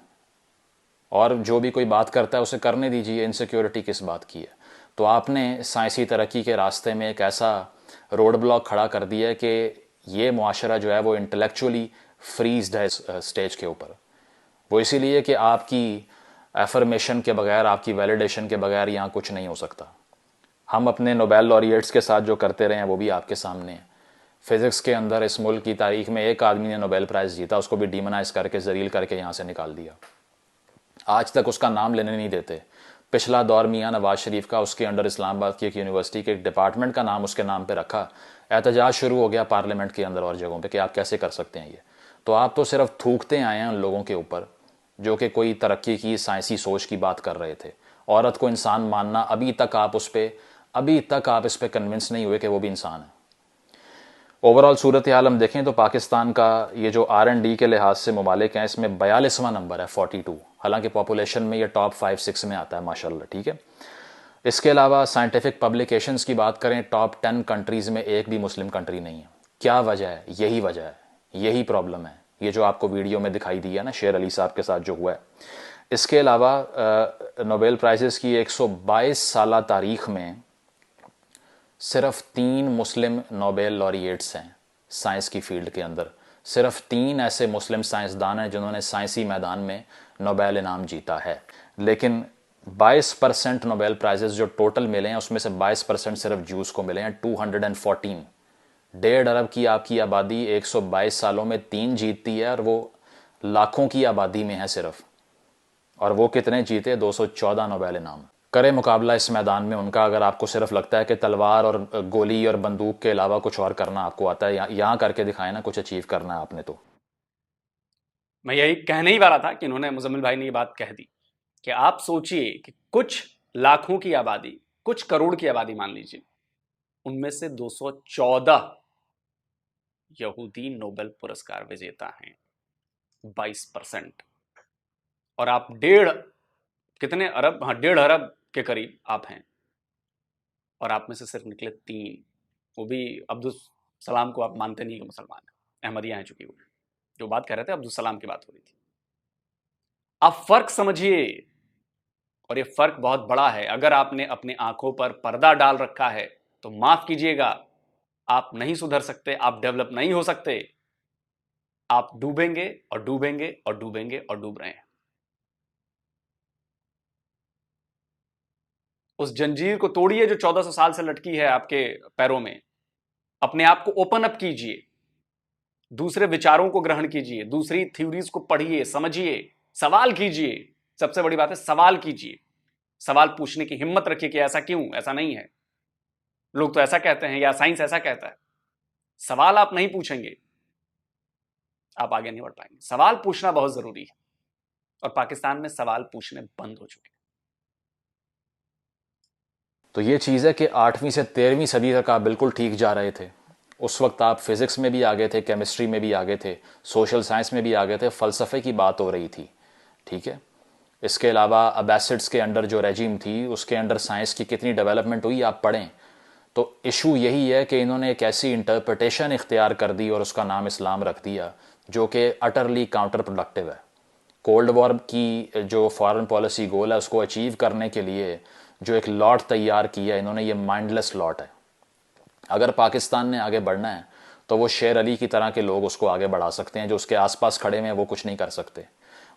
S6: और जो भी कोई बात करता है उसे करने दीजिए, इनसिक्योरिटी किस बात की है? तो आपने साइंसी तरक्की के रास्ते में एक ऐसा रोड ब्लॉक खड़ा कर दिया है कि ये मुआशरा जो है वो इंटेलेक्चुअली फ्रीज्ड है स्टेज के ऊपर। वो इसीलिए कि आपकी एफर्मेशन के बगैर, आपकी वैलिडेशन के बगैर यहाँ कुछ नहीं हो सकता। हम अपने नोबेल लॉरिएट्स के साथ जो करते रहे हैं वो भी आपके सामने है। फिज़िक्स के अंदर इस मुल्क की तारीख में एक आदमी ने नोबेल प्राइज़ जीता, उसको भी डीमोनाइज करके, जलील करके यहाँ से निकाल दिया। आज तक उसका नाम लेने नहीं देते। पिछला दौर मियाँ नवाज शरीफ का, उसके अंडर इस्लामाबाद की एक यूनिवर्सिटी के एक डिपार्टमेंट का नाम उसके नाम पे रखा। एहतजाज शुरू हो गया पार्लियामेंट के अंदर और जगहों पे कि आप कैसे कर सकते हैं ये। तो आप तो सिर्फ थूकते आए हैं उन लोगों के ऊपर जो कि कोई तरक्की की साइंसी सोच की बात कर रहे थे। औरत को इंसान मानना, अभी तक आप इस पर कन्विंस नहीं हुए कि वो भी इंसान है। ओवरऑल सूरत हाल हम देखें तो पाकिस्तान का ये जो R&D के लिहाज से ममालिक हैं, इसमें 42वां नंबर है, 42। हालांकि पॉपुलेशन में ये टॉप 5-6 में आता है माशाल्लाह, ठीक है। इसके अलावा साइंटिफिक पब्लिकेशंस की बात करें, टॉप 10 कंट्रीज़ में एक भी मुस्लिम कंट्री नहीं है। क्या वजह है? यही वजह है, यही प्रॉब्लम है, ये जो आपको वीडियो में दिखाई दी है ना शेर अली साहब के साथ जो हुआ है। इसके अलावा नोबेल प्राइजेस की 122 साल तारीख में सिर्फ 3 मुस्लिम नोबेल लॉरिएट्स हैं साइंस की फील्ड के अंदर। सिर्फ 3 ऐसे मुस्लिम साइंसदान हैं जिन्होंने साइंसी मैदान में नोबेल इनाम जीता है। लेकिन 22% नोबेल प्राइजेस जो टोटल मिले हैं उसमें से 22% सिर्फ जूस को मिले हैं, 214। 1.5 अरब की आपकी आबादी 122 सालों में 3 जीतती है, और वो लाखों की आबादी में है सिर्फ। और वो कितने जीते? 214 नोबेल इनाम। करे मुकाबला इस मैदान में उनका, अगर आपको सिर्फ लगता है कि तलवार और गोली और बंदूक के अलावा कुछ और करना आपको आता है, यहाँ करके दिखाए ना, कुछ अचीव करना है आपने। तो
S3: मैं यही कहने ही वाला था कि इन्होंने, मुजम्मिल भाई ने ये बात कह दी कि आप सोचिए कि कुछ लाखों की आबादी, कुछ करोड़ की आबादी मान लीजिए, उनमें से 214 यहूदी नोबेल पुरस्कार विजेता हैं, 22%। और आप 1.5 अरब के करीब आप हैं, और आप में से सिर्फ निकले 3, वो भी अब्दुल सलाम को आप मानते नहीं कि मुसलमान है, अहमदिया हैं चुकी। वो जो बात कह रहे थे अब्दुल सलाम की बात हो रही थी। आप फर्क समझिए, और ये फर्क बहुत बड़ा है। अगर आपने अपनी आंखों पर पर्दा डाल रखा है तो माफ कीजिएगा, आप नहीं सुधर सकते, आप डेवलप नहीं हो सकते। आप डूबेंगे और डूबेंगे और डूबेंगे और डूब रहे हैं। उस जंजीर को तोड़िए जो 1400 साल से लटकी है आपके पैरों में। अपने आप को ओपन अप कीजिए, दूसरे विचारों को ग्रहण कीजिए, दूसरी थ्योरीज को पढ़िए, समझिए, सवाल कीजिए। सबसे बड़ी बात है सवाल कीजिए, सवाल पूछने की हिम्मत रखिए कि ऐसा क्यों, ऐसा नहीं है, लोग तो ऐसा कहते हैं या साइंस ऐसा कहता है। सवाल आप नहीं पूछेंगे, आप आगे नहीं बढ़ पाएंगे। सवाल पूछना बहुत जरूरी है, और पाकिस्तान में सवाल पूछने बंद हो चुके हैं।
S6: तो ये चीज़ है कि 8वीं से 13वीं सदी तक आप बिल्कुल ठीक जा रहे थे। उस वक्त आप फिज़िक्स में भी आगे थे, केमिस्ट्री में भी आगे थे, सोशल साइंस में भी आगे थे, फ़लसफ़े की बात हो रही थी, ठीक है। इसके अलावा अब्बासिड्स के अंडर जो रेजिम थी उसके अंडर साइंस की कितनी डेवलपमेंट हुई आप पढ़ें। तो इशू यही है कि इन्होंने एक ऐसी इंटरप्रिटेशन इख्तियार कर दी और उसका नाम इस्लाम रख दिया जो कि अटरली काउंटर प्रोडक्टिव है। कोल्ड वॉर की जो फॉरेन पॉलिसी गोल है उसको अचीव करने के लिए जो एक लॉट तैयार किया इन्होंने, ये माइंडलेस लॉट है। अगर पाकिस्तान ने आगे बढ़ना है तो वो शेर अली की तरह के लोग उसको आगे बढ़ा सकते हैं, जो उसके आसपास खड़े हैं वो कुछ नहीं कर सकते।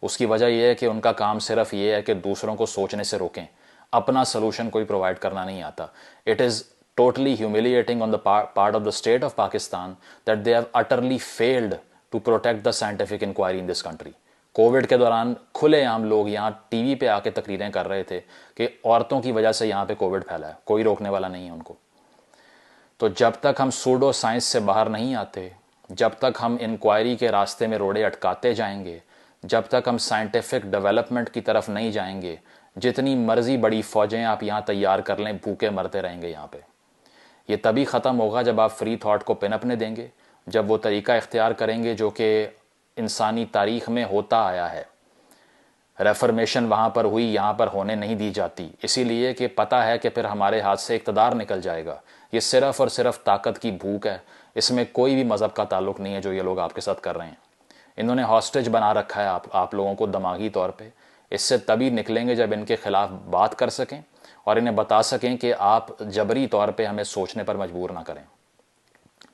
S6: उसकी वजह यह है कि उनका काम सिर्फ ये है कि दूसरों को सोचने से रोकें, अपना सोल्यूशन कोई प्रोवाइड करना नहीं आता। It is totally humiliating on the part of the state of Pakistan that they have utterly failed to protect the scientific inquiry in this country. Covid के दौरान खुलेआम लोग यहाँ टीवी पे आके तकरीरें कर रहे थे कि औरतों की वजह से यहाँ पे कोविड फैला है, कोई रोकने वाला नहीं है उनको। तो जब तक हम सूडो साइंस से बाहर नहीं आते, जब तक हम इंक्वायरी के रास्ते में रोड़े अटकाते जाएंगे, जब तक हम साइंटिफिक डेवलपमेंट की तरफ नहीं जाएंगे, जितनी मर्जी बड़ी फौजें आप यहाँ तैयार कर लें, भूखे मरते रहेंगे यहाँ पे। ये तभी ख़त्म होगा जब आप फ्री थॉट को पिनअपने देंगे, जब वो तरीका इख्तियार करेंगे जो कि इंसानी तारीख़ में होता आया है। रेफर्मेशन वहाँ पर हुई, यहाँ पर होने नहीं दी जाती, इसीलिए कि पता है कि फिर हमारे हाथ से इक़्तिदार निकल जाएगा। ये सिर्फ़ और सिर्फ ताकत की भूख है, इसमें कोई भी मज़हब का ताल्लुक़ नहीं है जो ये लोग आपके साथ कर रहे हैं। इन्होंने हॉस्टेज बना रखा है आप लोगों को दिमागी तौर पे। इससे तभी निकलेंगे जब इनके ख़िलाफ़ बात कर सकें और इन्हें बता सकें कि आप जबरी तौर पे हमें सोचने पर मजबूर ना करें।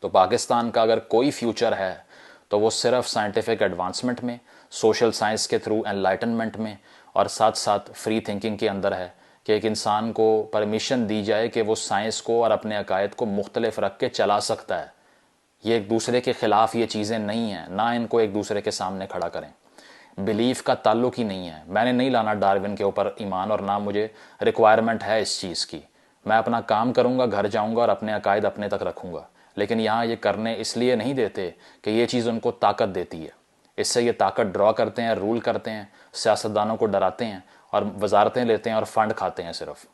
S6: तो पाकिस्तान का अगर कोई फ्यूचर है तो वो सिर्फ साइंटिफिक एडवांसमेंट में, सोशल साइंस के थ्रू एनलाइटनमेंट में, और साथ साथ फ्री थिंकिंग के अंदर है कि एक इंसान को परमिशन दी जाए कि वो साइंस को और अपने अकायद को मुख्तलिफ रख के चला सकता है। ये एक दूसरे के ख़िलाफ़ ये चीज़ें नहीं हैं, ना इनको एक दूसरे के सामने खड़ा करें। बिलीफ का ताल्लुक ही नहीं है। मैंने नहीं लाना डार्विन के ऊपर ईमान, और ना मुझे रिक्वायरमेंट है इस चीज़ की। मैं अपना काम करूँगा, घर जाऊँगा और अपने अकायद अपने तक रखूँगा। लेकिन यहाँ ये करने इसलिए नहीं देते कि ये चीज़ उनको ताकत देती है। इससे ये ताकत ड्रॉ करते हैं, रूल करते हैं, सियासतदानों को डराते हैं और वजारतें लेते हैं और फंड खाते हैं सिर्फ।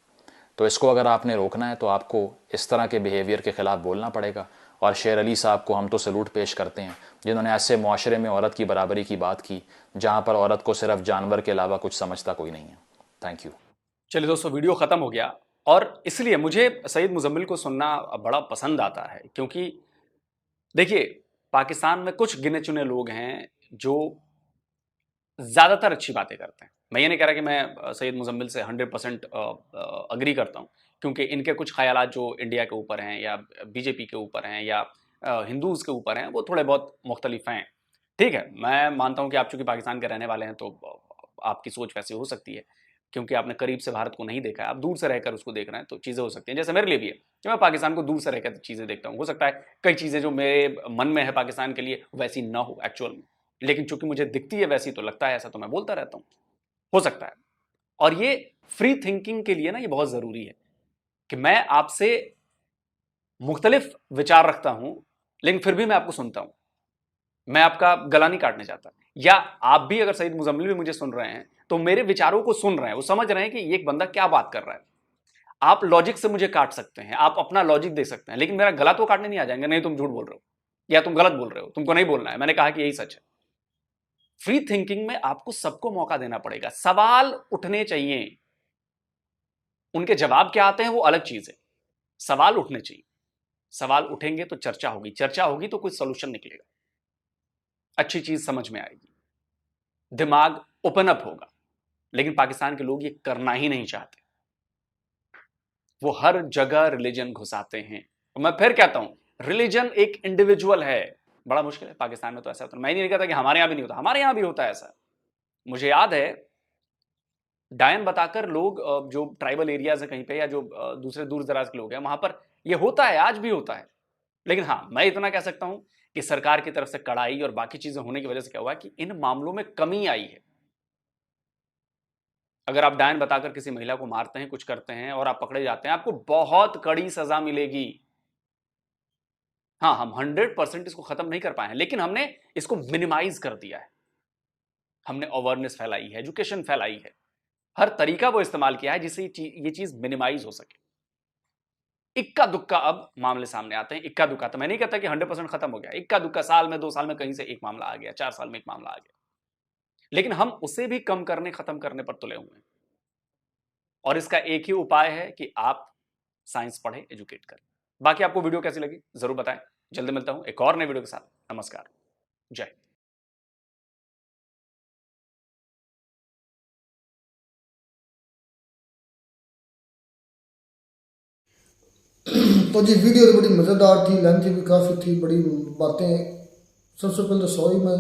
S6: तो इसको अगर आपने रोकना है तो आपको इस तरह के बिहेवियर के ख़िलाफ़ बोलना पड़ेगा। और शेर अली साहब को हम तो सलूट पेश करते हैं जिन्होंने ऐसे मुआशरे में औरत की बराबरी की बात की जहाँ पर औरत को सिर्फ जानवर के अलावा कुछ समझता कोई नहीं है। Thank you.
S3: चलिए दोस्तों, वीडियो ख़त्म हो गया, और इसलिए मुझे सैयद मुजम्मिल को सुनना बड़ा पसंद आता है, क्योंकि देखिए पाकिस्तान में कुछ गिने चुने लोग हैं जो ज़्यादातर अच्छी बातें करते हैं। मैं ये नहीं कह रहा कि मैं सैयद मुजम्मिल से 100% अग्री करता हूँ, क्योंकि इनके कुछ ख्यालात जो इंडिया के ऊपर हैं या बीजेपी के ऊपर हैं या हिंदूज़ के ऊपर हैं वो थोड़े बहुत मुख्तलिफ हैं। ठीक है, मैं मानता हूँ कि आप चूँकि पाकिस्तान के रहने वाले हैं तो आपकी सोच वैसी हो सकती है, क्योंकि आपने करीब से भारत को नहीं देखा है, आप दूर से रहकर उसको देख रहे हैं, तो चीज़ें हो सकती हैं। जैसे मेरे लिए भी है कि मैं पाकिस्तान को दूर से रहकर चीज़ें देखता हूँ। हो सकता है कई चीज़ें जो मेरे मन में है पाकिस्तान के लिए वैसी ना हो एक्चुअल में, लेकिन चूंकि मुझे दिखती है वैसी तो लगता है ऐसा, तो मैं बोलता रहता हूँ। हो सकता है। और ये फ्री थिंकिंग के लिए ना ये बहुत ज़रूरी है कि मैं आपसे मुख्तलिफ विचार रखता हूं, लेकिन फिर भी मैं आपको सुनता हूं, मैं आपका गला नहीं काटने चाहता। या आप भी अगर सईद मुजम्मिल भी मुझे सुन रहे हैं तो मेरे विचारों को सुन रहे हैं, वो समझ रहे हैं कि ये एक बंदा क्या बात कर रहा है। आप लॉजिक से मुझे काट सकते हैं, आप अपना लॉजिक दे सकते हैं, लेकिन मेरा गला तो काटने नहीं आ जाएंगे, नहीं तुम झूठ बोल रहे हो या तुम गलत बोल रहे हो, तुमको नहीं बोलना है, मैंने कहा कि यही सच है। फ्री थिंकिंग में आपको सबको मौका देना पड़ेगा, सवाल उठने चाहिए, उनके जवाब क्या आते हैं वो अलग चीज है, सवाल उठने चाहिए। सवाल उठेंगे तो चर्चा होगी, चर्चा होगी तो कुछ सोल्यूशन निकलेगा, अच्छी चीज समझ में आएगी, दिमाग ओपन अप होगा। लेकिन पाकिस्तान के लोग ये करना ही नहीं चाहते, वो हर जगह रिलीजन घुसाते हैं। और मैं फिर कहता हूं, रिलीजन एक इंडिविजुअल है, बड़ा मुश्किल है पाकिस्तान में तो ऐसा होता है। मैं नहीं कहता कि हमारे यहां भी नहीं होता, हमारे यहां भी होता है ऐसा। मुझे याद है डायन बताकर लोग जो ट्राइबल एरियाज है कहीं पे या जो दूसरे दूर दराज के लोग हैं वहां पर ये होता है, आज भी होता है। लेकिन हाँ, मैं इतना कह सकता हूं कि सरकार की तरफ से कड़ाई और बाकी चीजें होने की वजह से क्या हुआ कि इन मामलों में कमी आई है। अगर आप डायन बताकर किसी महिला को मारते हैं, कुछ करते हैं और आप पकड़े जाते हैं, आपको बहुत कड़ी सजा मिलेगी। हाँ, हम 100% इसको खत्म नहीं कर पाए हैं, लेकिन हमने इसको मिनिमाइज कर दिया है। हमने अवेयरनेस फैलाई है, एजुकेशन फैलाई है, हर तरीका वो इस्तेमाल किया है जिससे ये चीज मिनिमाइज हो सके। इक्का दुक्का अब मामले सामने आते हैं, इक्का दुक्का। तो मैं नहीं कहता कि 100% खत्म हो गया, इक्का दुक्का साल में 2 साल में कहीं से एक मामला आ गया, 4 साल में एक मामला आ गया, लेकिन हम उसे भी कम करने, खत्म करने पर तुले हुए हैं। और इसका एक ही उपाय है कि आप साइंस पढ़ें, एजुकेट करें। बाकी आपको वीडियो कैसी लगी जरूर बताएं। जल्दी मिलता हूं एक और नए वीडियो के साथ। नमस्कार, जय।
S2: तो जी वीडियो तो बड़ी मज़ेदार थी, लेंथी भी काफ़ी थी, बड़ी बातें। सबसे पहले तो सॉरी, मैं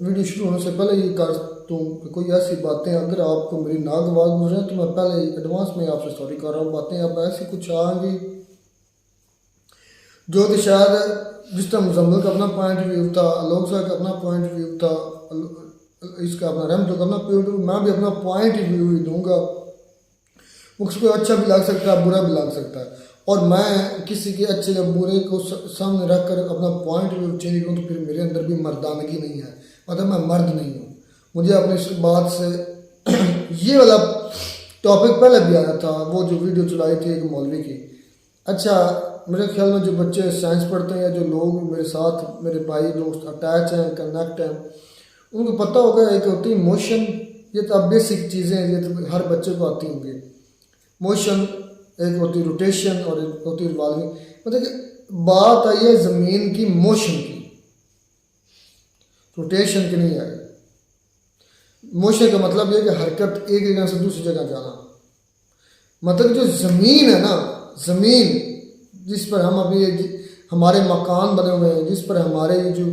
S2: वीडियो शुरू होने से पहले ये कर दूँ कि कोई ऐसी बातें अगर आपको मेरी नागवार गुजरे तो मैं पहले एडवांस में आपसे सॉरी कर रहा हूँ। बातें अब ऐसी कुछ आएंगी जो कि शायद जिस तरह मुजम्मिल का अपना पॉइंट व्यू था, आलोक साहब का अपना पॉइंट व्यू था, इसका अपना रहमत का अपना पॉइंट व्यू, मैं भी अपना पॉइंट व्यू ही दूँगा। उसको अच्छा भी लग सकता है, बुरा भी लग सकता है, और मैं किसी के अच्छे या बुरे को सामने रख कर अपना पॉइंट व्यू चेंज करूँ तो फिर मेरे अंदर भी मर्दानगी नहीं है, मतलब मैं मर्द नहीं हूँ। मुझे अपनी इस बात से ये वाला टॉपिक पहले भी आया था, वो जो वीडियो चलाई थी एक मौलवी की। अच्छा, मेरे ख्याल में जो बच्चे साइंस पढ़ते हैं या जो लोग मेरे साथ, मेरे भाई दोस्त अटैच हैं, कनेक्ट हैं, उनको पता होगा एक होती मोशन, ये तो अब बेसिक चीज़ें हैं, ये तो हर बच्चे को आती होंगी। मोशन, एक होती रोटेशन और एक होती रिवॉल्विंग। मतलब कि बात आई है ज़मीन की मोशन की, रोटेशन की नहीं आई। मोशन का मतलब ये कि हरकत एक जगह से दूसरी जगह जाना। मतलब जो ज़मीन है ना, ज़मीन जिस पर हम अभी हमारे मकान बने हुए हैं, जिस पर हमारे जो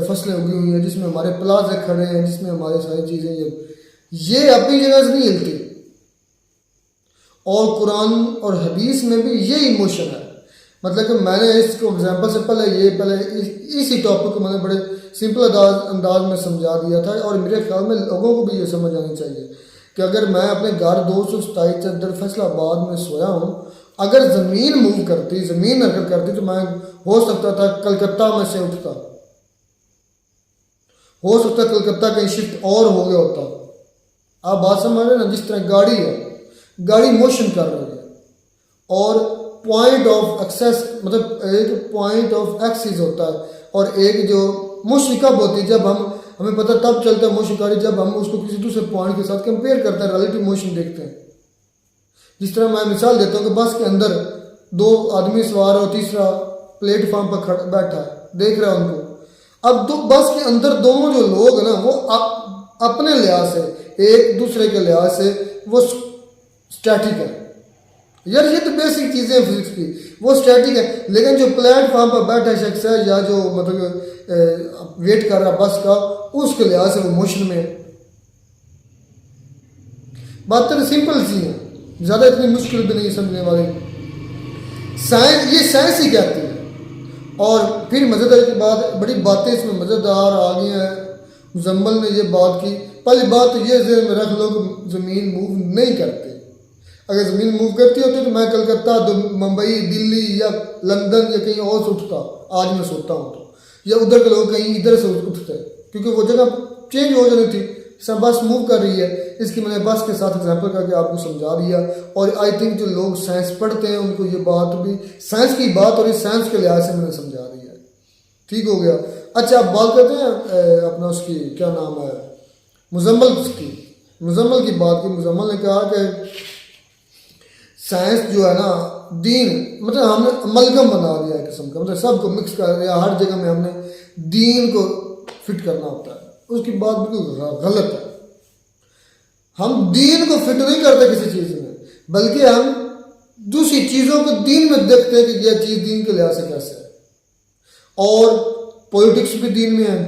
S2: फसलें उगी हुई हैं, जिसमें हमारे प्लाजे खड़े हैं, जिसमें हमारी सारी चीज़ें ये अपनी जगह से नहीं हिलती। और कुरान और हदीस में भी ये इमोशन है। मतलब कि मैंने इसको एग्जांपल से पहले इसी टॉपिक को मैंने बड़े सिंपल अंदाज में समझा दिया था, और मेरे ख्याल में लोगों को भी ये समझ आनी चाहिए कि अगर मैं अपने घर 227 चद्दर फैसलाबाद में सोया हूँ, अगर ज़मीन मूव करती, ज़मीन हरकत करती, तो मैं हो सकता था कलकत्ता में से उठता, हो सकता कलकत्ता कहीं शिफ्ट और हो गया होता। आप बात समझ रहे ना, जिस तरह गाड़ी है, गाड़ी मोशन कर रही है, और पॉइंट ऑफ एक्सेस, मतलब एक पॉइंट ऑफ एक्सिस होता है, और एक जो मोशन कब होती है, जब हमें पता तब चलता है मोशन कर रही, जब हम उसको किसी दूसरे पॉइंट के साथ कंपेयर करते हैं, रिलेटिव मोशन देखते हैं। जिस तरह मैं मिसाल देता हूँ कि बस के अंदर 2 आदमी सवार और तीसरा प्लेटफॉर्म पर बैठा है, देख रहा है उनको। अब बस के अंदर दोनों जो लोग ना, वो अपने लिहाज से, एक दूसरे के लिहाज से वो स्टैटिक है। यार ये तो बेसिक चीज़ें हैं फिजिक्स की, वो स्टैटिक है। लेकिन जो प्लेटफॉर्म पर बैठा शख्स है या जो मतलब वेट कर रहा बस का, उसके लिहाज से वो मोशन में है। बात तो सिंपल सी है, ज़्यादा इतनी मुश्किल भी नहीं समझने वाली। साइंस, ये साइंस ही कहती है। और फिर मज़ेदार की बात, बड़ी बातें इसमें मज़ेदार आ गई हैं। मुजम्मिल ने ये बात की, पहली बात तो ये ज़हन में रख लो कि ज़मीन मूव नहीं करती। अगर ज़मीन मूव करती होती तो मैं कलकत्ता, मुंबई, दिल्ली या लंदन या कहीं और से उठता। आज मैं सोता हूँ तो, या उधर के लोग कहीं इधर से उठते, क्योंकि वो जगह चेंज हो जानी थी। सब बस मूव कर रही है, इसकी मैंने बस के साथ एग्जांपल करके आपको समझा दिया। और आई थिंक जो लोग साइंस पढ़ते हैं उनको ये बात भी, साइंस की बात और इस साइंस के लिहाज से मैंने समझा दिया। ठीक हो गया। अच्छा, अब बात करते हैं अपना उसकी क्या नाम है, मुजम्मिल की बात की। मुजम्मिल ने कहा कि साइंस जो है ना, दीन, मतलब हमने अमलगम बना दिया है किस्म का, मतलब सबको मिक्स कर दिया। हर जगह में हमने दीन को फिट करना होता है। उसकी बात बिल्कुल गलत है। हम दीन को फिट नहीं करते किसी चीज़ में, बल्कि हम दूसरी चीज़ों को दीन में देखते हैं कि यह चीज़ दीन के लिहाज से कैसे है। और पॉलिटिक्स भी दीन में है,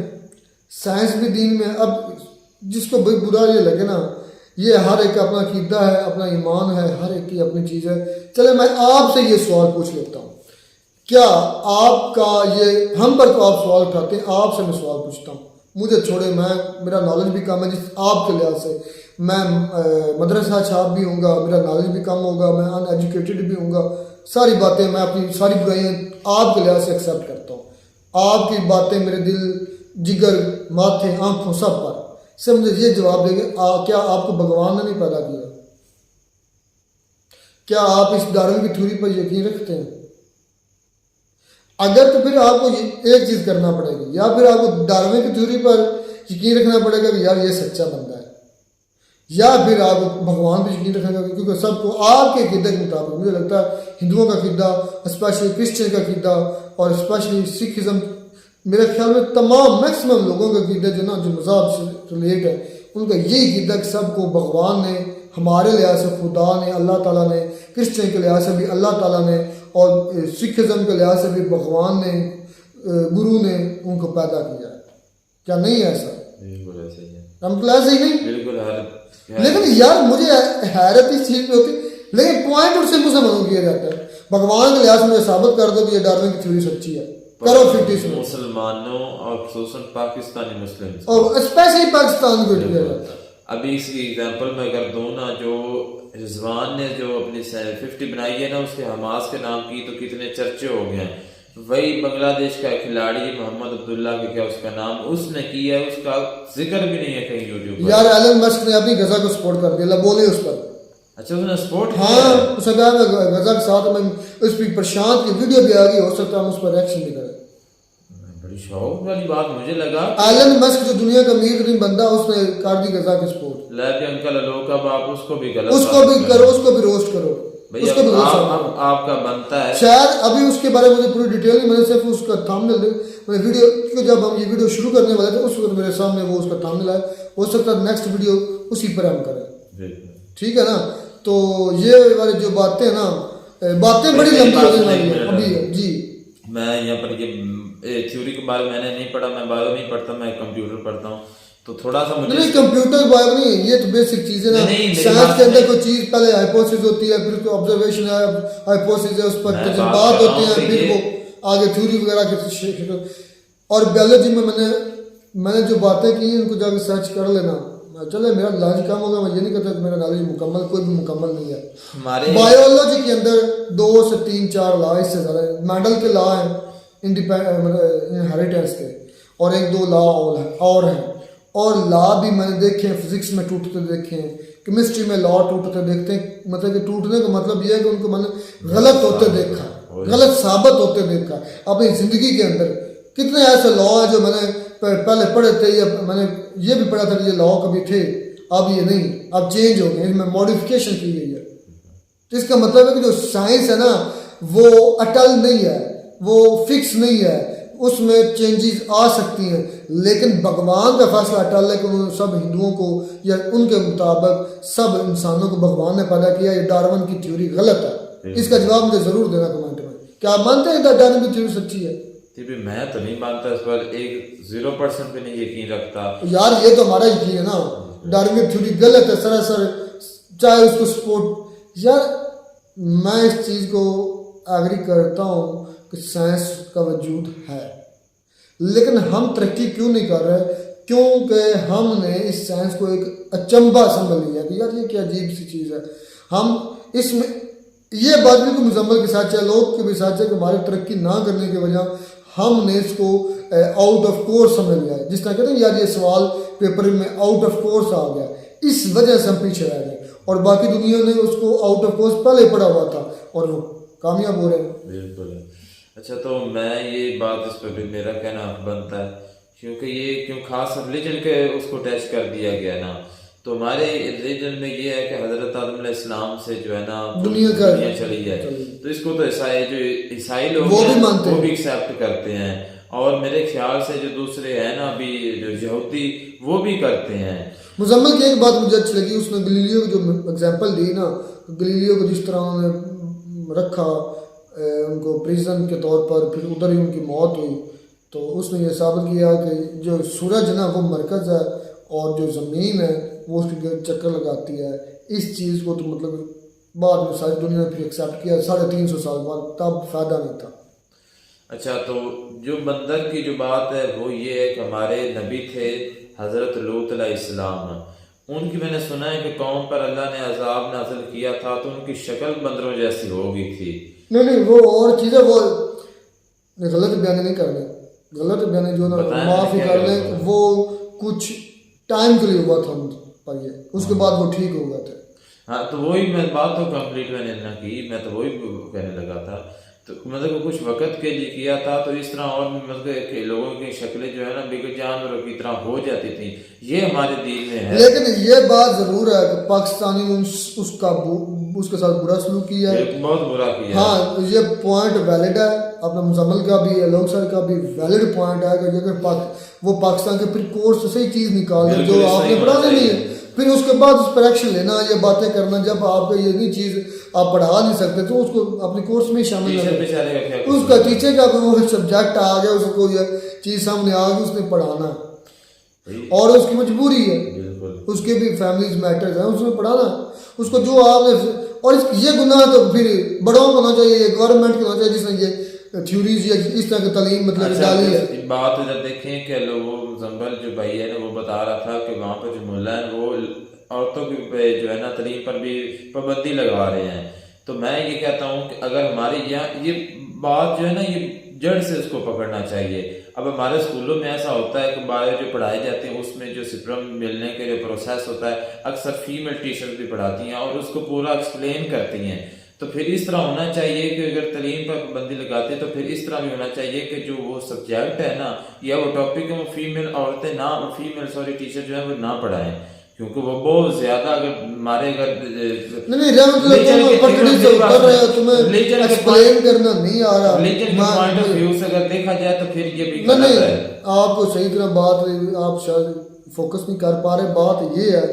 S2: साइंस भी दीन में है। अब जिसको बुरा ये लगे ना, ये हर एक का अपना अकीदा है, अपना ईमान है, हर एक की अपनी चीज़ है। चले मैं आपसे ये सवाल पूछ लेता हूँ, क्या आपका ये, हम पर तो आप सवाल उठाते हैं, आपसे मैं सवाल पूछता हूँ, मुझे छोड़े, मेरा नॉलेज भी कम है जिस आपके लिहाज से, मैं मदरसा छाप भी हूँगा, मेरा नॉलेज भी कम होगा, मैं अनएजुकेटेड भी हूँगा, सारी बातें मैं अपनी सारी बुराइयाँ आपके लिहाज से एक्सेप्ट करता हूँ, आपकी बातें मेरे दिल, जिगर, माथे, आंखों सब पर से मुझे ये जवाब देंगे, क्या आपको भगवान ने नहीं पैदा किया? क्या आप इस डार्विन की थ्योरी पर यकीन रखते हैं? अगर तो फिर आपको एक चीज करना पड़ेगी, या फिर आपको डार्विन की थ्योरी पर यकीन रखना पड़ेगा कि यार ये सच्चा बंदा है, या फिर आप भगवान पर यकीन रखना, क्योंकि सबको आपके अकीदे के मुताबिक, मुझे लगता है हिंदुओं का अकीदा, स्पेशली क्रिश्चियन का अकीदा और स्पेशली सिखिज्म, मेरे ख्याल में तमाम मैक्सिमम लोगों का अकीदा जो ना, जो मज़हब से रिलेट है, उनका यही अकीदा कि सबको भगवान ने, हमारे लिहाज से खुदा ने, अल्लाह ताला ने, क्रिश्चियन के लिहाज से भी अल्लाह ताला ने, और सिखिज्म के लिहाज से भी भगवान ने, गुरु ने उनको पैदा किया है। क्या नहीं है ऐसा?
S1: बिल्कुल ऐसा ही है।
S2: हम ऐसे ही नहीं,
S1: बिल्कुल।
S2: लेकिन यार मुझे हैरत इस चीज में होती, लेकिन पॉइंट उससे मुझसे मनो किया जाता है, भगवान के लिहाज से मुझे साबित कर दो कि ये डार्विन की थ्योरी सच्ची है, करो 50 में।
S1: मुसलमानों और खुसूसन पाकिस्तानी मुस्लिम
S2: और स्पेशली पाकिस्तान को किया जाता है।
S1: अभी इसकी एग्जांपल मैं अगर दूं ना, जो रिजवान ने जो अपनी 50 बनाई है ना, उसके हमास के नाम की, तो कितने चर्चे हो गए हैं। वही बांग्लादेश का खिलाड़ी मोहम्मद अब्दुल्ला के, क्या उसका नाम, उसने किया है, उसका जिक्र भी नहीं है कहीं यूट्यूब पर।
S2: यार एलन मस्क ने अपनी गजा को सपोर्ट कर दिया, बोले उस पर।
S1: अच्छा, उसने सपोर्ट किया?
S2: हाँ, उसने कहा मैं गजा के साथ, मैं उस पर प्रशांत की वीडियो भी आ गई, हो सकता है हम उस पर रिएक्शन भी करें।
S1: बड़ी शौक वाली बात मुझे लगा।
S2: एलन मस्क जो दुनिया का अमीर तरीन बंदा, उसने कर दी गजा की सपोर्ट।
S1: लेकिन अंकल अलोका बाप उसको भी गलत,
S2: उसको भी करो, उसको भी रोस्ट करो, उसको भी रोस्ट
S1: आपका बनता है।
S2: शायद अभी उसके बारे में मुझे पूरी डिटेल नहीं, मैंने सिर्फ उसका थंबनेल, मैंने वीडियो क्योंकि जब हम ये वीडियो शुरू करने वाले थे उस वक्त मेरे सामने वो उसका थंबनेल आया, हो सकता है नेक्स्ट वीडियो उसी पर हम करें, ठीक है ना। तो ये वाली जो बातें हैं ना, बातें बड़ी लंबी होने वाली है अभी जी।
S1: मैं यहाँ पर ये थ्योरी के बारे में मैंने नहीं पढ़ा, मैं बायो नहीं पढ़ता, मैं कंप्यूटर पढ़ता हूँ, तो थोड़ा सा मुझे
S2: नहीं, कंप्यूटर बायो नहीं है, ये तो बेसिक चीज है ना। साइंस के अंदर कोई चीज पहले हाइपोथेसिस होती है, फिर उसको ऑब्जर्वेशन है, हाइपोथेसिस है, उस पर तजुर्बात होते हैं, फिर वो आगे थ्योरी वगैरह के। और बायोलॉजी में मैंने जो बातें की इनको जाकर सर्च कर लेना, चले मेरा नॉलेज कम होगा, मैं ये नहीं कहता कि मेरा नॉलेज मुकम्मल, कोई भी मुकम्मल नहीं है। हमारे बायोलॉजी के अंदर 2 से 3-4 लॉ, इससे ज़्यादा मेंडल के लॉ हैं इनहेरिटेंस के, और 1-2 लॉ और हैं, और लॉ भी मैंने देखे हैं, फिजिक्स में टूटते देखे हैं, केमिस्ट्री में लॉ टूटते देखते हैं, मतलब कि टूटने का मतलब ये है कि उनको मैंने गलत होते देखा, गलत साबित होते देखा अपनी ज़िंदगी के अंदर। कितने ऐसे लॉ है जो मैंने पहले पढ़े थे, या मैंने ये भी पढ़ा था कि ये लॉ कभी थे, अब ये नहीं, अब चेंज हो गए, इसमें मॉडिफिकेशन की गई है। तो इसका मतलब है कि जो साइंस है ना, वो अटल नहीं है, वो फिक्स नहीं है, उसमें चेंजेस आ सकती हैं, लेकिन भगवान का फैसला अटल है कि उन्होंने सब हिंदुओं को, या उनके मुताबिक सब इंसानों को भगवान ने पैदा किया। ये डार्विन की थ्योरी गलत है, इसका जवाब मुझे जरूर देना कमेंट में। क्या आप मानते हैं डार्विन की थ्योरी सच्ची है?
S1: मैं तो नहीं मानता इस पर, 0% भी नहीं यकीन रखता।
S2: यार ये तो हमारा यकीन है ना, डार्विन की थ्योरी गलत है सरासर, चाहे उसको सपोर्ट। यार मैं इस चीज़ को एग्री करता हूँ कि साइंस का वजूद है, लेकिन हम तरक्की क्यों नहीं कर रहे? क्योंकि हमने इस साइंस को एक अचंभा समझ लिया कि यार ये क्या अजीब सी चीज़ है। हम इसमें ये बात भी मुजम्मल के साथ है, लोग के भी साथ है कि हमारी तरक्की ना करने की वजह हमने इसको आउट ऑफ कोर्स समझ लिया है। जिस तरह कहते हैं यार ये सवाल पेपर में आउट ऑफ कोर्स आ गया, इस वजह से हम पीछे रह गए, और बाकी दुनिया ने उसको आउट ऑफ कोर्स पहले पढ़ा हुआ था और वो कामयाब हो रहे हैं।
S1: बिल्कुल। अच्छा, तो मैं ये बात, इस पर भी मेरा कहना बनता है, क्योंकि ये क्यों खास रिलीजन के उसको टेस्ट कर दिया गया ना, तो हमारे रिलीजन में ये है कि हजरत आदम अलैहिस्सलाम से जो है ना दुनिया चली जाए, तो इसको तो ईसाई लोग
S2: वो भी मानते हैं,
S1: वो भी एक्सेप्ट करते हैं, और मेरे ख्याल से जो दूसरे हैं ना अभी जो यहूदी, वो भी करते हैं।
S2: मुजम्मल की एक बात मुझे अच्छी लगी, उसने गलीलियो की जो एग्जाम्पल दी ना, गलीलियो को जिस तरह उन्होंने रखा उनको प्रिजन के तौर पर, फिर उधर ही उनकी मौत हुई, तो उसने ये साबित किया कि जो सूरज ना वो मरकज़ है और जो ज़मीन है वो उसके चक्कर लगाती है। इस चीज़ को तो मतलब बाद में सारी दुनिया ने फिर एक्सेप्ट किया 350 साल बाद, तब फ़ायदा नहीं था।
S1: अच्छा, तो जो बंदर की जो बात है वो ये है कि हमारे नबी थे हज़रत लूत अलैहिस्सलाम, उनकी मैंने सुना है कि कौम पर अल्लाह ने अजाब नाज़िल किया था तो उनकी शक्ल बंदरों जैसी हो गई थी।
S2: नहीं वो और चीज़ें, वो गलत बयान नहीं करने, गलत बयान जो ना माफ़ी कर लें, वो कुछ टाइम के लिए हुआ था उन पर, ये उसके बाद वो ठीक हो गए थे।
S1: हाँ, तो वही मैं बात तो कंप्लीट मैंने ना की, मैं तो वही कहने लगा था, तो मतलब कुछ वक्त के लिए किया था, तो इस तरह और मतलब कि लोगों की शक्लें जो है ना बिगड़ जानवरों की तरह हो जाती थी, ये हमारे दीन में है।
S2: लेकिन ये बात जरूर है कि पाकिस्तानी ने उसके साथ बुरा सलूक किया है,
S1: बहुत बुरा किया।
S2: हाँ, ये पॉइंट वैलिड है, अपना मुजम्मिल का भी, लोग सर का भी वैलिड पॉइंट है कि अगर वो पाकिस्तान के फिर कोर्स से सही चीज़ निकाल दे जो आपने पढ़ानी नहीं है, फिर उसके बाद उस पर एक्शन लेना, ये बातें करना, जब आप ये नहीं चीज़ आप पढ़ा नहीं सकते तो उसको अपने कोर्स में शामिल करें। उसका टीचर का वो सब्जेक्ट आ गया, उसको ये चीज़ सामने आ गई, उसने पढ़ाना और उसकी मजबूरी है, उसके भी फैमिलीज मैटर्स हैं, उसने पढ़ाना उसको जो आपने। और ये गुनाह तो फिर बड़ों को होना चाहिए, गवर्नमेंट को होना चाहिए जिसने ये थ्योरीज या इस तरह की तालीम मतलब डाली है।
S1: बात जब देखें कि वो मुजम्मिल जो भाई है ना वो बता रहा था कि वहाँ पर जो मुल्ला है वो औरतों की जो है ना तालीम पर भी पाबंदी लगा रहे हैं, तो मैं ये कहता हूँ कि अगर हमारे यहाँ ये बात जो है ना ये जड़ से उसको पकड़ना चाहिए। अब हमारे स्कूलों में ऐसा होता है कि बायो जो पढ़ाए जाते हैं उसमें जो स्पर्म मिलने के जो प्रोसेस होता है अक्सर फीमेल टीचर भी पढ़ाती हैं और उसको पूरा एक्सप्लेन करती हैं, तो फिर इस तरह होना चाहिए कि अगर तालीम पर पाबंदी लगाते तो फिर इस तरह भी होना चाहिए कि जो वो सब्जेक्ट है ना या वो टॉपिक है वो फीमेल औरतें ना, फीमेल टीचर जो है वो ना पढ़ाएं, क्योंकि वो बहुत ज्यादा अगर हमारे अगर
S2: एक्सप्लेन करना नहीं आ रहा,
S1: पॉइंट ऑफ व्यू से अगर देखा जाए तो फिर ये भी
S2: नहीं आपको सही तरह बात आप शायद फोकस नहीं कर पा रहे। बात ये है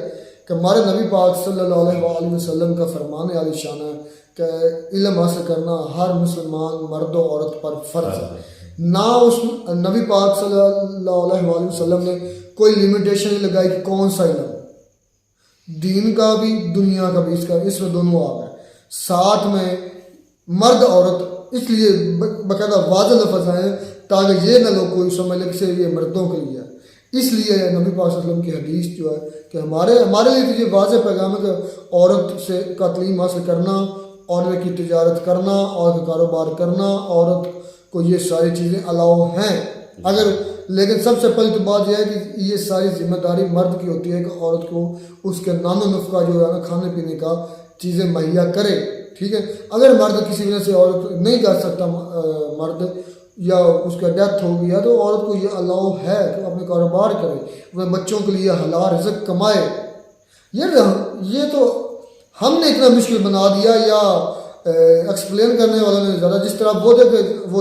S2: कि हमारे नबी पाक सल्लल्लाहु अलैहि वसल्लम का फरमान आलिशान है कि इल्म हासिल करना हर मुसलमान मर्द और औरत पर फर्ज है। ना उस नबी पाक सल्लल्लाहु अलैहि वसल्लम ने कोई लिमिटेशन नहीं लगाई कि कौन सा इल्म, दीन का भी दुनिया का भी, इसमें दोनों आ गए साथ में मर्द औरत, इसलिए बाकायदा वाज़ेह लफ्ज़ आए ताकि ये ना लोग कोई समझ ले कि ये मर्दों के लिए है। इसलिए नबी पाक सल्लल्लाहु अलैहि वसल्लम की हदीस जो है कि हमारे लिए तो ये वाज़ेह पैगाम है कि औरत से का तालीम हासिल करना, औरत की तिजारत करना, औरत का कारोबार करना, औरत को ये सारी चीज़ें अलाउ हैं। अगर लेकिन सबसे पहली तो बात यह है कि ये सारी जिम्मेदारी मर्द की होती है कि औरत को उसके नानो नुस्खा जो है ना खाने पीने का चीज़ें मुहैया करे, ठीक है। अगर मर्द किसी वजह से औरत नहीं कर सकता मर्द या उसका डेथ हो गया तो औरत को ये अलाउ है कि अपने कारोबार करे, अपने बच्चों के लिए हलाल रिज़्क़ कमाए। ये तो हमने इतना मुश्किल बना दिया या एक्सप्लेन करने वालों ने ज़्यादा, जिस तरह वो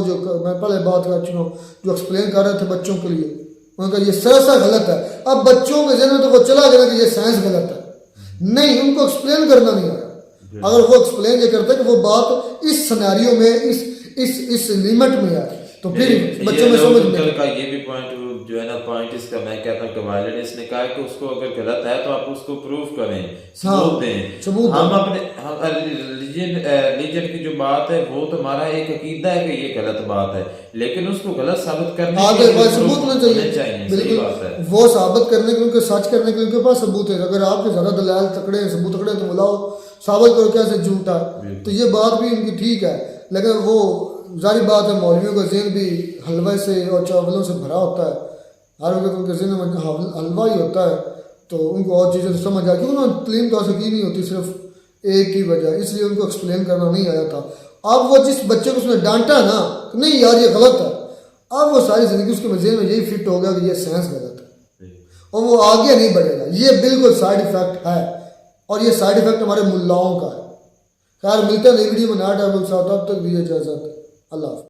S2: जो मैं पहले बात कर चुका हूँ जो एक्सप्लेन कर रहे थे बच्चों के लिए, उनका ये सरासर गलत है। अब बच्चों के ज़हन में तो वो चला गया कि ये साइंस गलत है, नहीं, उनको एक्सप्लेन करना नहीं आया। अगर वो एक्सप्लेन ये करते कि वो बात इस सिनेरियो में इस लिमिट में है तो फिर बच्चों में समझ में
S1: का ये भी पॉइंट जो है ना पॉइंट इसका मैं कहता हूँ कि वायलेंस ने कहा कि उसको अगर गलत है तो आप उसको प्रूफ करें, सबूत दें। हम अपने रिलीजन की जो बात है वो तो हमारा एक अकीदा है कि ये गलत बात है, लेकिन उसको गलत साबित करने के लिए
S2: सबूत होना चाहिए। बिल्कुल, वो साबित करने के लिए, सच करने के लिए उनके पास सबूत है। अगर आपके ज्यादा दलाल तकड़े हैं, सबूत तकड़े तो बुलाओ, साबित करो कैसे झूठा, तो ये बात भी उनकी ठीक है। लेकिन वो जारी बात है मौलवियों का ज़हन भी हलवे से और चावलों से भरा होता है, हर वक्त उनके ज़हन में हलवा ही होता है, तो उनको और चीज़ें समझ आ क्योंकि उन्होंने तालीम तो हासिल की नहीं होती, सिर्फ एक ही वजह, इसलिए उनको एक्सप्लेन करना नहीं आया था। अब वो जिस बच्चे को उसने डांटा ना कि नहीं यार ये गलत है, अब वो सारी ज़िंदगी उसके ज़हन में यही फिट हो गया कि ये साइंस गलत है और वो आगे नहीं बढ़ेगा। ये बिल्कुल साइड इफ़ेक्ट है और ये साइड इफ़ेक्ट हमारे मुल्लाओं का है। खैर मिलते हैं नई वीडियो में नया टाइम के साथ, तब तक दीजिए इजाज़त, अल्लाह।